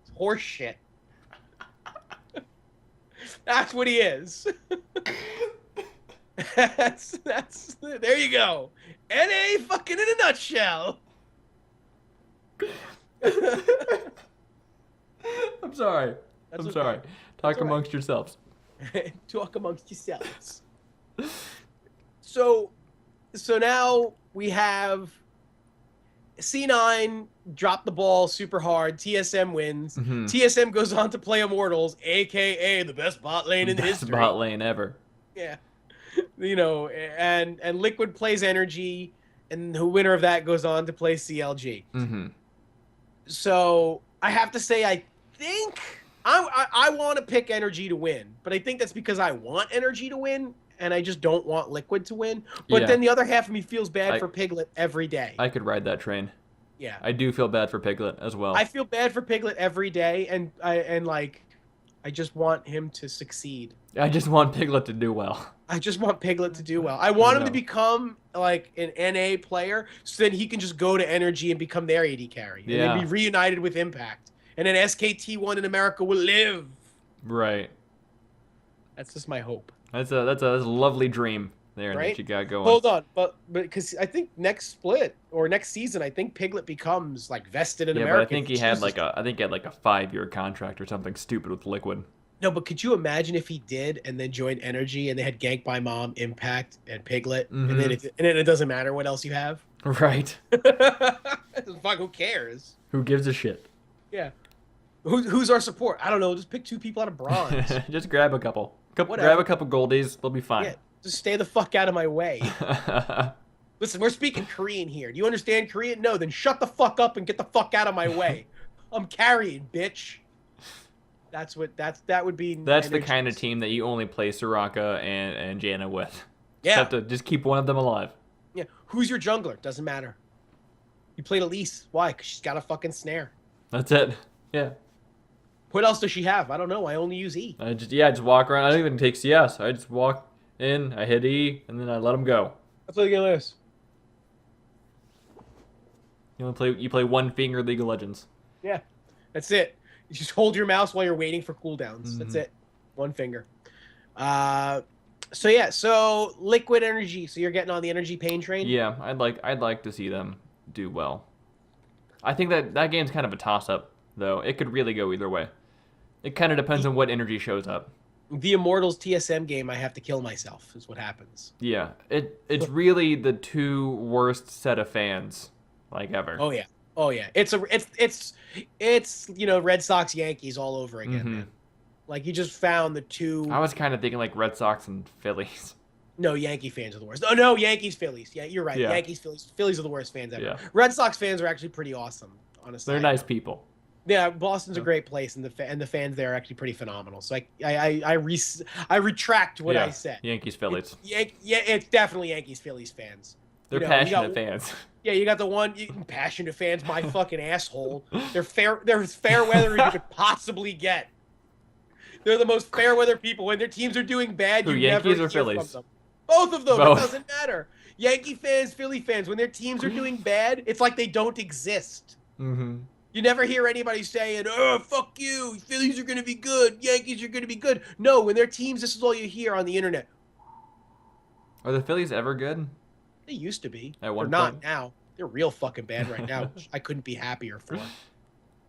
It's horse shit. That's what he is. That's there you go. NA fucking in a nutshell. I'm sorry. I'm sorry. Talk amongst yourselves. Talk amongst yourselves. So now we have C9 drop the ball super hard. TSM wins. TSM goes on to play Immortals, aka the best bot lane in history. Best bot lane ever. Yeah. You know, and Liquid plays Energy, and the winner of that goes on to play CLG. So I have to say, I think I want to pick Energy to win, but I think that's because I want Energy to win, and I just don't want Liquid to win. But then the other half of me feels bad for Piglet every day. I could ride that train. Yeah, I do feel bad for Piglet as well. I feel bad for Piglet every day, and I just want him to succeed. I just want Piglet to do well. I just want Piglet to do well. I want him to become like an NA player so that he can just go to Energy and become their AD carry. And then be reunited with Impact. And then SKT1 in America will live. Right. That's just my hope. That's a lovely dream there that you got going. Hold on, but because I think next split or next season, I think Piglet becomes like vested in America. Yeah, but I think he had like a 5-year contract or something stupid with Liquid. No, but could you imagine if he did and then joined Energy and they had Gank by Mom, Impact, and Piglet, and then it doesn't matter what else you have? Right. Fuck, who cares? Who gives a shit? Yeah. Who's our support? I don't know. Just pick 2 people out of bronze. Just grab a couple. Grab a couple goldies. They'll be fine. Yeah, just stay the fuck out of my way. Listen, we're speaking Korean here. Do you understand Korean? No, then shut the fuck up and get the fuck out of my way. I'm carrying, bitch. That would be. That's the kind of team that you only play Soraka and Janna with. Yeah. You have to just keep one of them alive. Yeah. Who's your jungler? Doesn't matter. You played Elise. Why? Because she's got a fucking snare. That's it. Yeah. What else does she have? I don't know. I only use E. I just walk around. I don't even take CS. I just walk in, I hit E, and then I let them go. I play the game like this. You play one finger League of Legends. Yeah. That's it. You just hold your mouse while you're waiting for cooldowns. That's it. One finger. So Liquid Energy. So you're getting on the Energy pain train? Yeah, I'd like to see them do well. I think that game's kind of a toss-up, though. It could really go either way. It kind of depends on what Energy shows up. The Immortals TSM game, I have to kill myself, is what happens. Yeah, it's really the 2 worst set of fans like ever. Oh yeah. Oh yeah, it's Red Sox Yankees all over again, man. Like you just found the 2. I was kind of thinking like Red Sox and Phillies. No, Yankee fans are the worst. Oh no, Yankees Phillies. Yeah, you're right. Yeah. Yankees Phillies are the worst fans ever. Yeah. Red Sox fans are actually pretty awesome, honestly. They're nice people. Yeah, Boston's a great place, and the fans there are actually pretty phenomenal. So I retract what I said. Yankees Phillies. It's definitely Yankees Phillies fans. They're passionate fans. Yeah, you got the one passionate fans. My fucking asshole. They're as fair weather as you could possibly get. They're the most fair weather people. When their teams are doing bad, you Yankees never or Phillies? From them. Both of them. Both. It doesn't matter. Yankee fans, Philly fans. When their teams are doing bad, it's like they don't exist. You never hear anybody saying, "Oh, fuck you. Phillies are gonna be good. Yankees are gonna be good." No, when their teams, this is all you hear on the internet. Are the Phillies ever good? They used to be. At one They're point. not now. They're real fucking bad right now. I couldn't be happier for.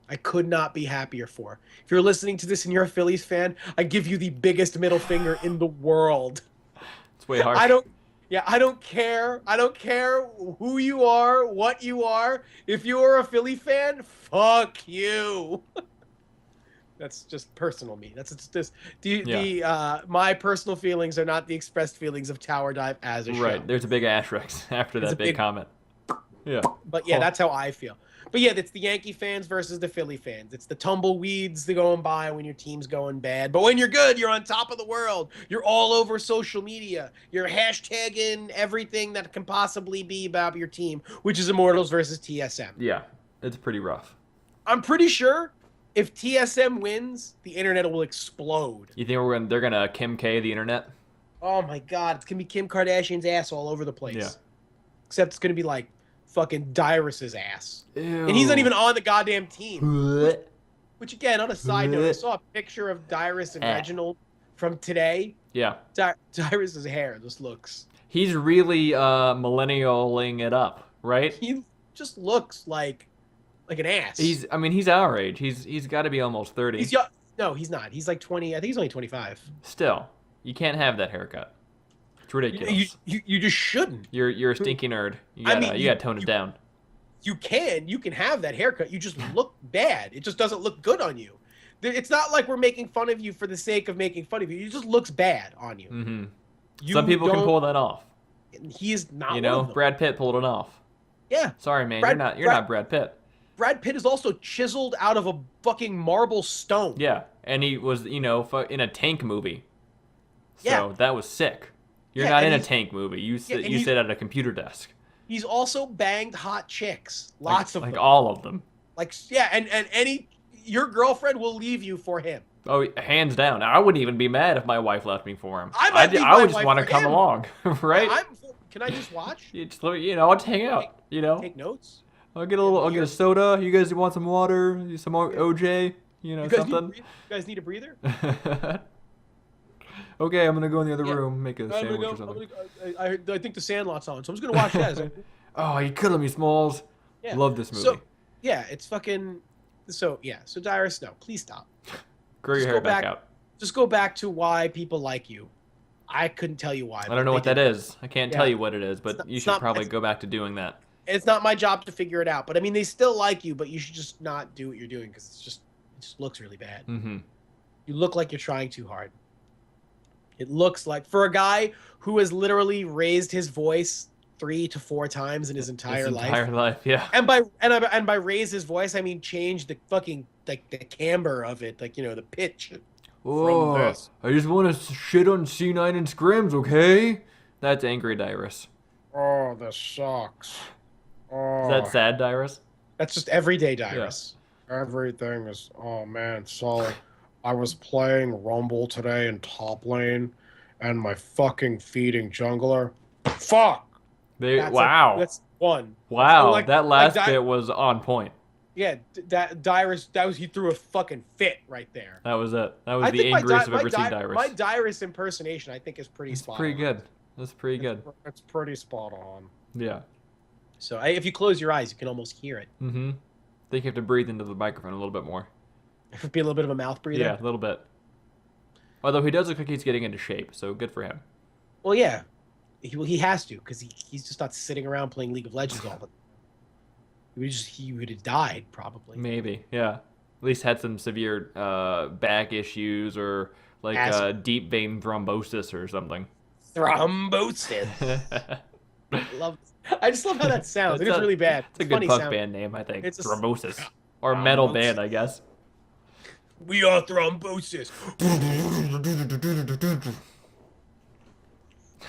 I could not be happier for. If you're listening to this and you're a Phillies fan, I give you the biggest middle finger in the world. It's way hard. I don't care. I don't care who you are, what you are. If you are a Philly fan, fuck you. That's just personal me. That's just my personal feelings are not the expressed feelings of Tower Dive as a show. Right. There's a big asterisk after that big comment. Yeah. But yeah, that's how I feel. But yeah, it's the Yankee fans versus the Philly fans. It's the tumbleweeds that going by when your team's going bad. But when you're good, you're on top of the world. You're all over social media. You're hashtagging everything that can possibly be about your team, which is Immortals versus TSM. Yeah, it's pretty rough. I'm pretty sure if TSM wins, the internet will explode. You think they're gonna Kim K the internet? Oh my God, it's gonna be Kim Kardashian's ass all over the place. Yeah. Except it's gonna be like fucking Dyrus's ass. Ew. And he's not even on the goddamn team. Which again, on a side note, I saw a picture of Dyrus and Reginald from today. Yeah. Dyrus's hair just looks... He's really millennialing it up, right? He just looks like an ass. He's our age. He's got to be almost 30. He's young. No, he's not. He's like 20. I think he's only 25. Still, you can't have that haircut. It's ridiculous. You just shouldn't. You're a stinky nerd. You gotta tone it down. You can have that haircut. You just look bad. It just doesn't look good on you. It's not like we're making fun of you for the sake of making fun of you. It just looks bad on you. Mm-hmm. Some people can pull that off. He is not. You know, Brad Pitt pulled it off. Yeah. Sorry, man. You're not Brad Pitt. Brad Pitt is also chiseled out of a fucking marble stone. Yeah, and he was, in a tank movie. So that was sick. You're not in a tank movie. You sit at a computer desk. He's also banged hot chicks. Lots of them. Like all of them. And your girlfriend will leave you for him. Oh, hands down. I wouldn't even be mad if my wife left me for him. I would just want to come along, right? Can I just watch? I'll just hang out. Take notes. I'll get a soda. You guys want some water? Some OJ? Something. You guys need a breather? Okay, I'm gonna go in the other room, make a sandwich or something. I think the Sandlot's on, so I'm just gonna watch that. Oh, you killing me, Smalls. Yeah. Love this movie. So it's fucking. So Dyrus, no, please stop. Grow your hair back out. Just go back to why people like you. I couldn't tell you why. I don't know what that is. I can't tell you what it is, but you should probably go back to doing that. It's not my job to figure it out, but I mean, they still like you, but you should just not do what you're doing because it just looks really bad. Mm-hmm. You look like you're trying too hard. It looks like, for a guy who has literally raised his voice 3 to 4 times in his entire life, yeah. And by raise his voice, I mean change the fucking the timbre of it, the pitch. Oh, I just want to shit on C9 and scrims, okay? That's angry Dyrus. Oh, this sucks. Oh. Is that sad, Dyrus? That's just everyday Dyrus. Yeah. Everything is, oh man, so I was playing Rumble today in top lane, and my fucking feeding jungler. Fuck! Wow. That's one. Wow, that last bit was on point. Yeah, Dyrus, he threw a fucking fit right there. That was it. That was the angriest I've ever seen Dyrus. My Dyrus impersonation, I think, is pretty spot on. Pretty good. That's pretty good. It's pretty spot on. Yeah. So if you close your eyes, you can almost hear it. Mm-hmm. I think you have to breathe into the microphone a little bit more. Be a little bit of a mouth breather? Yeah, a little bit. Although he does look like he's getting into shape, so good for him. Well, yeah. He has to, because he's just not sitting around playing League of Legends all the time. He would have died, probably. Maybe, yeah. At least had some severe back issues or deep vein thrombosis or something. Thrombosis. I just love how that sounds. It's really bad. It's a good punk band name, I think. It's Thrombosis. Or metal band, I guess. We are Thrombosis.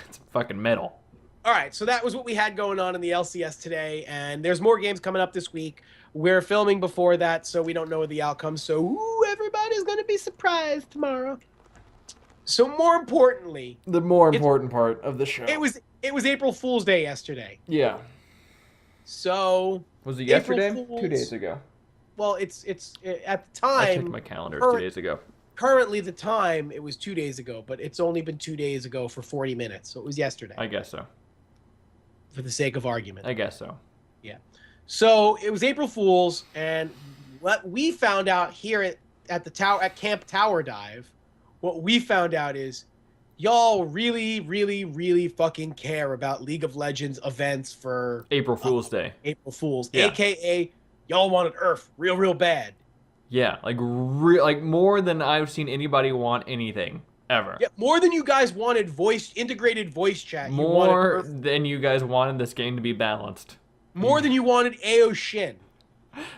It's fucking metal. All right, so that was what we had going on in the LCS today, and there's more games coming up this week. We're filming before that, so we don't know the outcome. So everybody's going to be surprised tomorrow. So more importantly, the more important part of the show. It was April Fool's Day yesterday. Yeah. So was it yesterday? 2 days ago. Well, it's at the time. I checked my calendar 2 days ago. Currently, the time it was 2 days ago, but it's only been 2 days ago for 40 minutes, so it was yesterday. I guess so. For the sake of argument. I guess so. Yeah. So it was April Fool's, and what we found out here at the tower at Camp Tower Dive, what we found out is y'all really, really, really fucking care about League of Legends events for April Fool's Day. April Fool's, aka y'all wanted Earth real bad. Yeah, like more than I've seen anybody want anything ever. Yeah, more than you guys wanted integrated voice chat. More than you guys wanted this game to be balanced. More than you wanted AO Shin.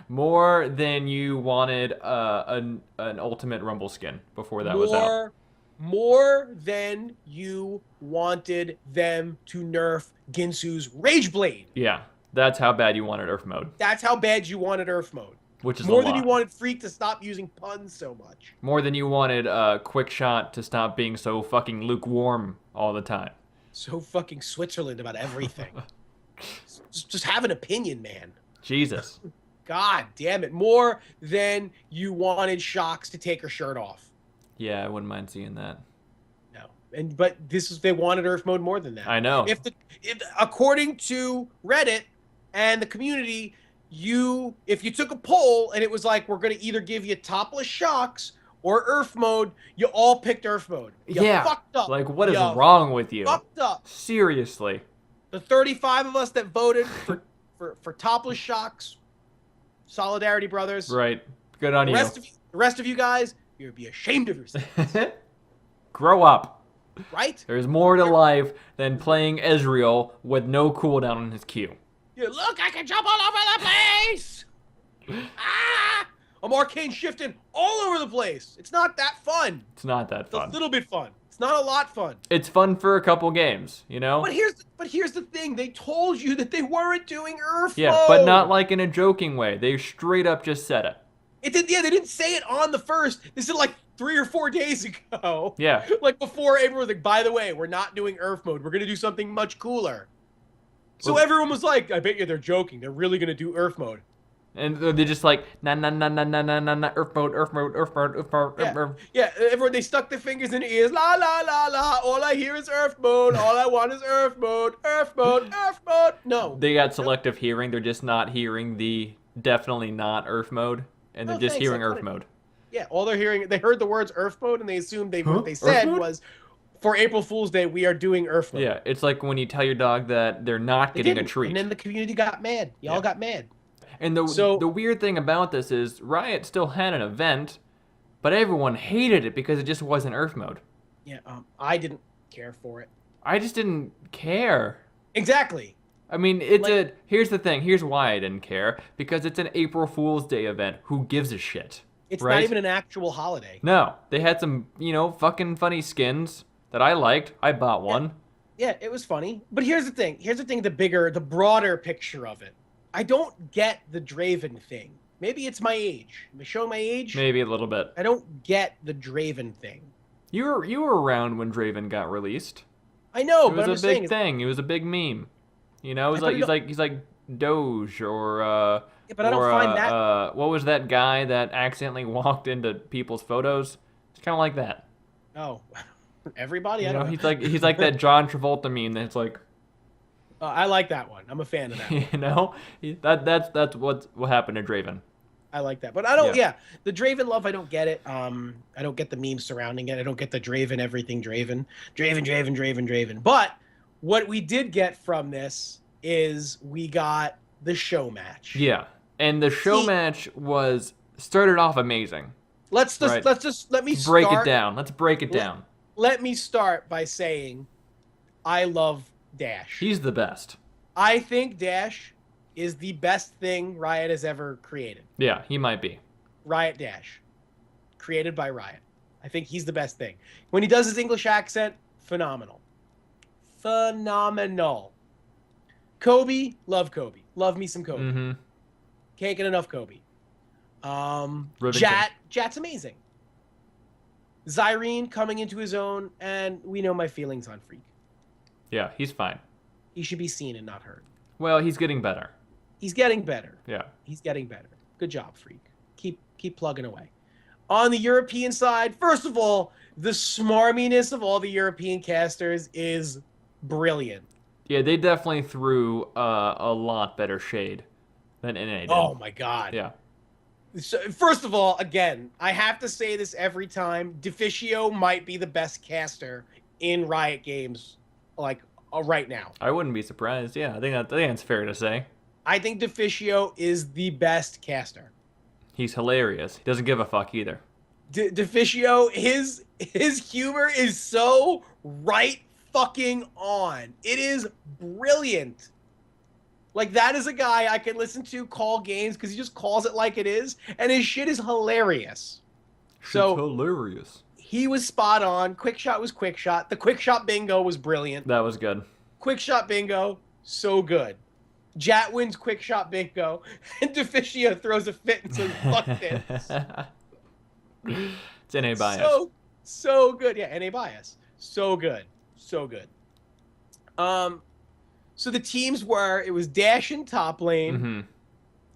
More than you wanted an ultimate Rumble skin before that was out. More than you wanted them to nerf Ginsu's Rage Blade. Yeah, that's how bad you wanted Earth mode. That's how bad you wanted Earth mode. Which is more than you wanted Freak to stop using puns so much. More than you wanted Quick Shot to stop being so fucking lukewarm all the time. So fucking Switzerland about everything. just have an opinion, man. Jesus. God damn it. More than you wanted Shox to take her shirt off. Yeah, I wouldn't mind seeing that. No. But they wanted Earth mode more than that. I know. If according to Reddit and the community, if you took a poll and it was like, we're going to either give you topless Shox or Earth mode, you all picked Earth mode. You fucked up. Like, what is wrong with you? Fucked up. Seriously. The 35 of us that voted for topless Shox, solidarity, brothers. Right. Good on you. The rest of you guys, you'd be ashamed of yourselves. Grow up. Right? There's more to life than playing Ezreal with no cooldown on his Q. Yeah, look, I can jump all over the place! Ah! I'm arcane shifting all over the place. It's not that fun. It's not that fun. It's a little bit fun. It's not a lot fun. It's fun for a couple games, you know? But here's the thing. They told you that they weren't doing Earth mode. But not like in a joking way. They straight up just said it. They didn't say it on the first. They said like 3 or 4 days ago. Yeah. Like before everyone was like, by the way, we're not doing Earth mode. We're going to do something much cooler. So everyone was like, I bet you they're joking. They're really going to do Earth mode. And they're just like, nah, Earth mode. Yeah, everyone, they stuck their fingers in their ears. La, la, la, la. All I hear is Earth mode. All I want is Earth mode. Earth mode. Earth mode. No. They got selective hearing. They're just not hearing the definitely not Earth mode. And they're just hearing Earth mode. Yeah, all they're hearing, they heard the words Earth mode and they assumed what they said was, for April Fool's Day, we are doing Earth mode. Yeah, it's like when you tell your dog that they're not getting a treat. And then the community got mad. Y'all got mad. And the weird thing about this is Riot still had an event, but everyone hated it because it just wasn't Earth mode. Yeah, I didn't care for it. I just didn't care. Exactly. I mean, here's the thing. Here's why I didn't care. Because it's an April Fool's Day event. Who gives a shit? It's not even an actual holiday. No. They had some, fucking funny skins that I liked. I bought one. Yeah, it was funny. But here's the thing. The broader picture of it. I don't get the Draven thing. Maybe it's my age. Am I showing my age? Maybe a little bit. I don't get the Draven thing. You were around when Draven got released. I know, but it was a big thing. It was a big meme. He's like Doge or yeah, but I don't find that. What was that guy that accidentally walked into people's photos? It's kind of like that. Oh, everybody. I don't know. He's like that John Travolta meme. That's like. I like that one. I'm a fan of that. That's what happened to Draven. I like that, but I don't. Yeah, the Draven love, I don't get it. I don't get the memes surrounding it. I don't get the Draven everything. Draven. But what we did get from this is we got the show match. Yeah, and the show match started off amazing. Let me break it down. Let's break it down. Let me start by saying, I love Dash. He's the best. I think Dash is the best thing Riot has ever created. Yeah, he might be. Riot Dash. Created by Riot. I think he's the best thing. When he does his English accent, phenomenal. Phenomenal. Kobe, love Kobe. Love me some Kobe. Mm-hmm. Can't get enough Kobe. Jat's amazing. Zyrene coming into his own, and we know my feelings on Freak. Yeah, he's fine. He should be seen and not heard. Well, he's getting better. He's getting better. Yeah. He's getting better. Good job, Freak. Keep plugging away. On the European side, first of all, the smarminess of all the European casters is brilliant. Yeah, they definitely threw a lot better shade than NA did. Oh my god. Yeah. So, first of all, again, I have to say this every time. Deficio might be the best caster in Riot games, like right now. I wouldn't be surprised. Yeah, I think that's fair to say. I think Deficio is the best caster. He's hilarious. He doesn't give a fuck either. Deficio, his humor is so right fucking on. It is brilliant. Like, that is a guy I can listen to call games because he just calls it like it is, and his shit is hilarious. So hilarious. He was spot on. Quick shot was quick shot. The quick shot bingo was brilliant. That was good. Quick shot bingo, so good. Jat wins quick shot bingo, and Deficio throws a fit and says, fuck this. It's NA bias. So good. Yeah, NA bias. So good. So good. So the teams were, it was Dash in top lane.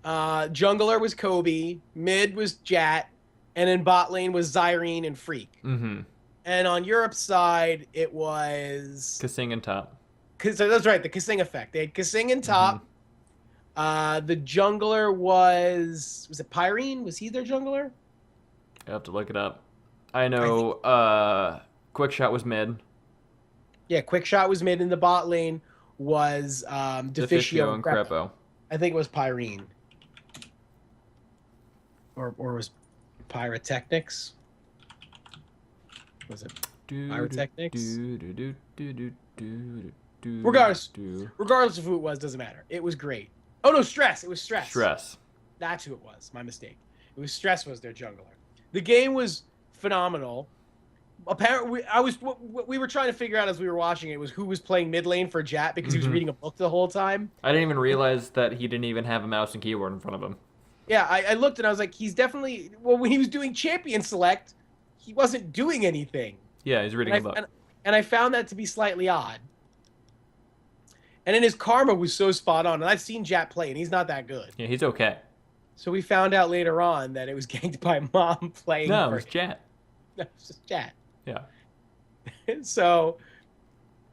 Jungler was Kobe. Mid was Jat. And in bot lane was Zyrene and Freak. And on Europe's side, it was... Kasing in top. So that's right, the Kasing effect. They had Kasing in top. The jungler was it Pyrene? Was he their jungler? I have to look it up. I know Quickshot was mid. Yeah, Quickshot was mid in the bot lane. Was Deficio and Crepo. I think it was Pyrene. Or was Pyrotechnics? Was it Pyrotechnics? Regardless of who it was, doesn't matter. It was great. Oh no, Stress. It was Stress. Stress. That's who it was. My mistake. It was Stress was their jungler. The game was phenomenal. Apparently, what we were trying to figure out as we were watching it was who was playing mid lane for Jat because he was reading a book the whole time. I didn't even realize that he didn't even have a mouse and keyboard in front of him. Yeah, I looked and I was like, he's definitely... Well, when he was doing champion select, he wasn't doing anything. Yeah, he's reading a book. And I found that to be slightly odd. And then his karma was so spot on. And I've seen Jat play, and he's not that good. Yeah, he's okay. So we found out later on that it was ganked by Mom playing. No, it was Jat. No, it was just Jat. Yeah. So,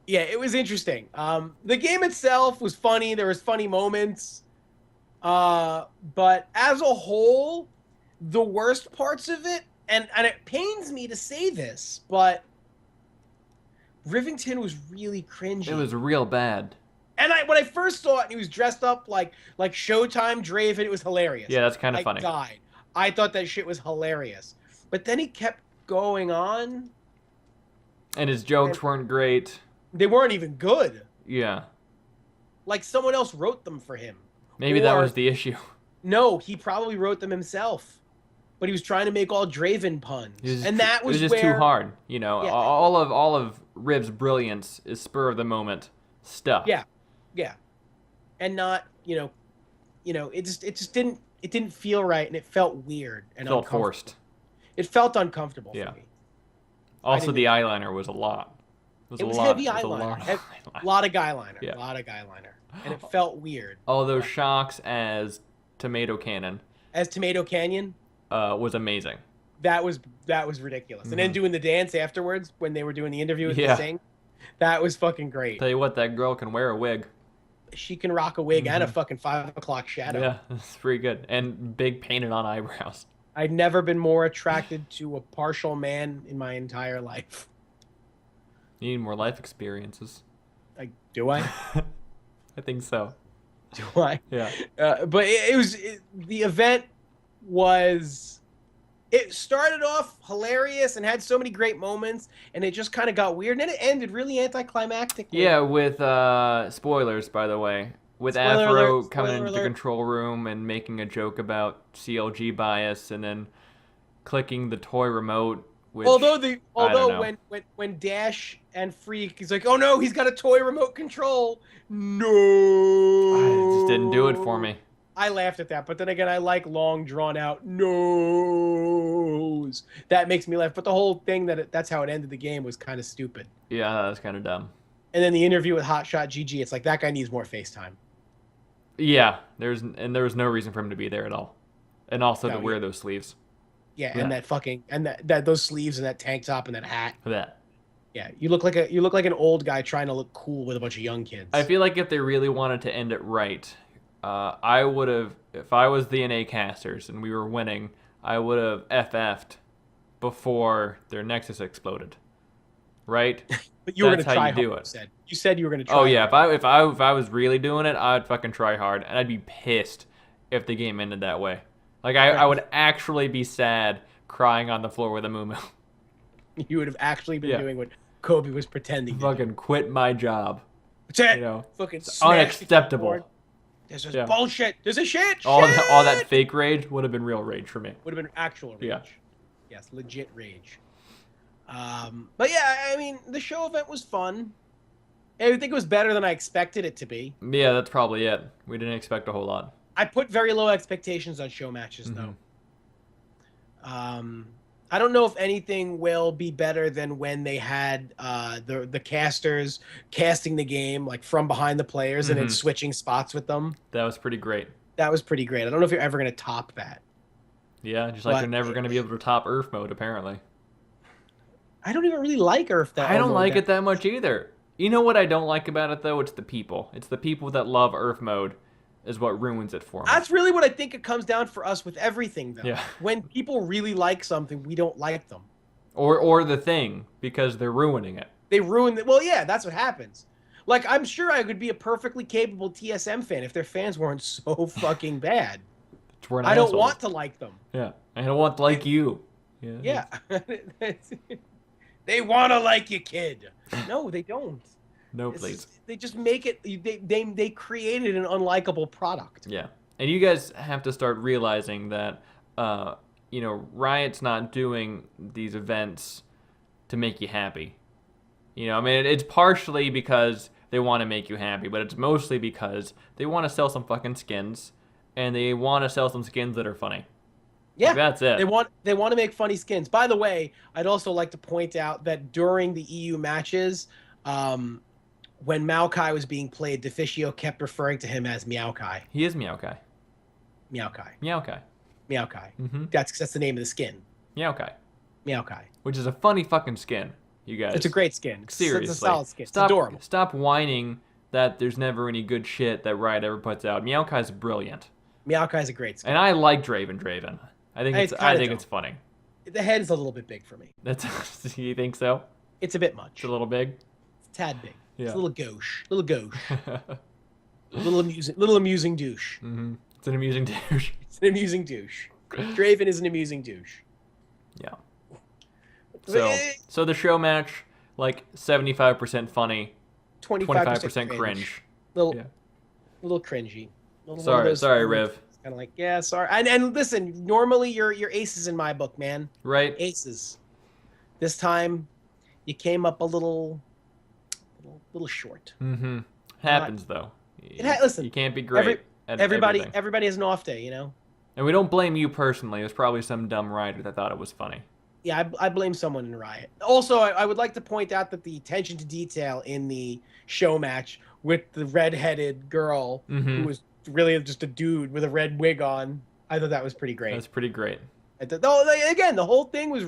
yeah, it was interesting. The game itself was funny. There was funny moments. But as a whole, the worst parts of it, and it pains me to say this, but Rivington was really cringy. It was real bad. And when I first saw it, and he was dressed up like Showtime Draven, it was hilarious. Yeah, that's kind of funny. I thought that shit was hilarious. But then he kept going on. And his jokes weren't great. They weren't even good. Yeah. Like someone else wrote them for him. Maybe that was the issue. No, he probably wrote them himself. But he was trying to make all Draven puns. And that was it was just too hard. You know, yeah. all of Riv's brilliance is spur of the moment stuff. Yeah. Yeah. And not, it just didn't feel right, and it felt weird and felt forced. It felt uncomfortable for me. Also, the eyeliner was a lot. It was heavy eyeliner. A lot of guy liner. Yeah. A lot of guy liner. And it felt weird. All those shocks as Tomato Cannon. As Tomato Canyon? Was amazing. That was ridiculous. And then doing the dance afterwards when they were doing the interview with the Sing, that was fucking great. Tell you what, that girl can wear a wig. She can rock a wig and a fucking 5 o'clock shadow. Yeah, that's pretty good. And big painted on eyebrows. I'd never been more attracted to a partial man in my entire life. You need more life experiences. Like, do I? I think so. Do I? Yeah. But the event was... It started off hilarious and had so many great moments, and it just kind of got weird, and then it ended really anticlimactic. Yeah, with spoilers, by the way. With Afro coming into the control room and making a joke about CLG bias, and then clicking the toy remote. Which, although when Dash and Freak, he's like, oh no, he's got a toy remote control. No. It just didn't do it for me. I laughed at that, but then again, I like long, drawn-out no's. That makes me laugh. But the whole thing that's how it ended the game was kind of stupid. Yeah, that was kind of dumb. And then the interview with Hotshot GG, it's like, that guy needs more FaceTime. Yeah, there was no reason for him to be there at all. And also to wear those sleeves. Yeah, and that fucking those sleeves and that tank top and that hat. That. Yeah, you look like an old guy trying to look cool with a bunch of young kids. I feel like if they really wanted to end it right, I would have, if I was the NA casters and we were winning, I would have FF'd before their Nexus exploded. Right? But you were going to try hard, you said you were going to try. Oh yeah, if I was really doing it, I'd fucking try hard, and I'd be pissed if the game ended that way. Like I would actually be sad, crying on the floor with a moo. You would have actually been doing what Kobe was pretending to fucking do. quit my job. That's it. You know, fucking it's unacceptable. This is bullshit. This is shit. All that fake rage would have been real rage for me. Would have been actual rage. Yeah. Yes, legit rage. But yeah, I mean, the show event was fun. I think it was better than I expected it to be. Yeah, that's probably it. We didn't expect a whole lot. I put very low expectations on show matches, though. I don't know if anything will be better than when they had the casters casting the game like from behind the players and then switching spots with them. That was pretty great. That was pretty great. I don't know if you're ever going to top that. Yeah, just like they're never going to be able to top Earth mode, apparently. I don't even really like Earth that much. I don't like it that much either. You know what I don't like about it, though? It's the people. It's the people that love Earth mode is what ruins it for me. That's really what I think it comes down for us with everything, though. Yeah. When people really like something, we don't like them. Or the thing, because they're ruining it. They ruin it. Well, yeah, that's what happens. Like, I'm sure I could be a perfectly capable TSM fan if their fans weren't so fucking bad. I don't want to like them. Yeah. I don't want to like you. Yeah. They want to like you, kid. No, they don't. No, please. They just make it. They created an unlikable product. Yeah, and you guys have to start realizing that, Riot's not doing these events to make you happy. I mean, it's partially because they want to make you happy, but it's mostly because they want to sell some fucking skins, and they want to sell some skins that are funny. Yeah, that's it. They want to make funny skins. By the way, I'd also like to point out that during the EU matches, when Maokai was being played, Deficio kept referring to him as Meowkai. He is Meowkai. Meowkai. Meowkai. Meowkai. Mm-hmm. That's the name of the skin. Meowkai. Meowkai. Which is a funny fucking skin, you guys. It's a great skin. Seriously. It's a solid skin. It's adorable. Stop whining that there's never any good shit that Riot ever puts out. Meowkai's brilliant. Meowkai's a great skin. And I like Draven. I think it's funny. The head is a little bit big for me. You think so? It's a bit much. It's a little big? It's a tad big. Yeah. It's a little gauche. little amusing douche. Mm-hmm. It's an amusing douche. It's an amusing douche. Draven is an amusing douche. Yeah. So the show match, like 75% funny, 25% cringe. Little cringy. Sorry, Riv. Kind of like, yeah, sorry. And listen, normally you're aces in my book, man. Right. Aces. This time, you came up a little short. Mm-hmm. Happens though. Listen, you can't be great. Everybody has an off day, And we don't blame you personally. It was probably some dumb writer that thought it was funny. Yeah, I blame someone in Riot. Also, I would like to point out that the attention to detail in the show match with the red-headed girl who was really just a dude with a red wig on, I thought that was pretty great. That's pretty great. Again, the whole thing was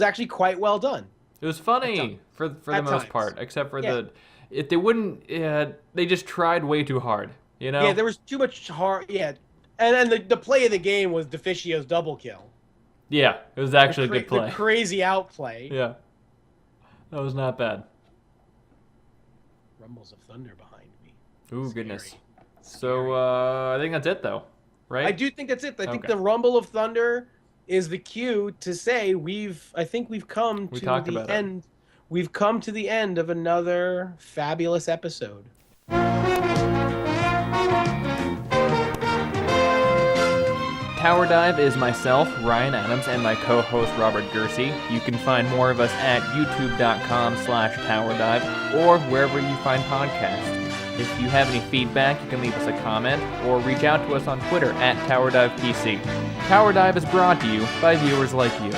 actually quite well done. It was funny for the most part, except for they just tried way too hard, Yeah, there was too much hard, yeah. And then the play of the game was Deficio's double kill. Yeah, it was actually a good play. The crazy outplay. Yeah. That was not bad. Rumbles of thunder behind me. Ooh, goodness. So, I think that's it, though, right? I do think that's it. I think the Rumble of Thunder is the cue to say we've come to the end. We've come to the end of another fabulous episode. Tower Dive is myself, Ryan Adams, and my co-host, Robert Gersey. You can find more of us at youtube.com/towerdive or wherever you find podcasts. If you have any feedback, you can leave us a comment or reach out to us on Twitter at TowerDivePC. Tower Dive is brought to you by viewers like you.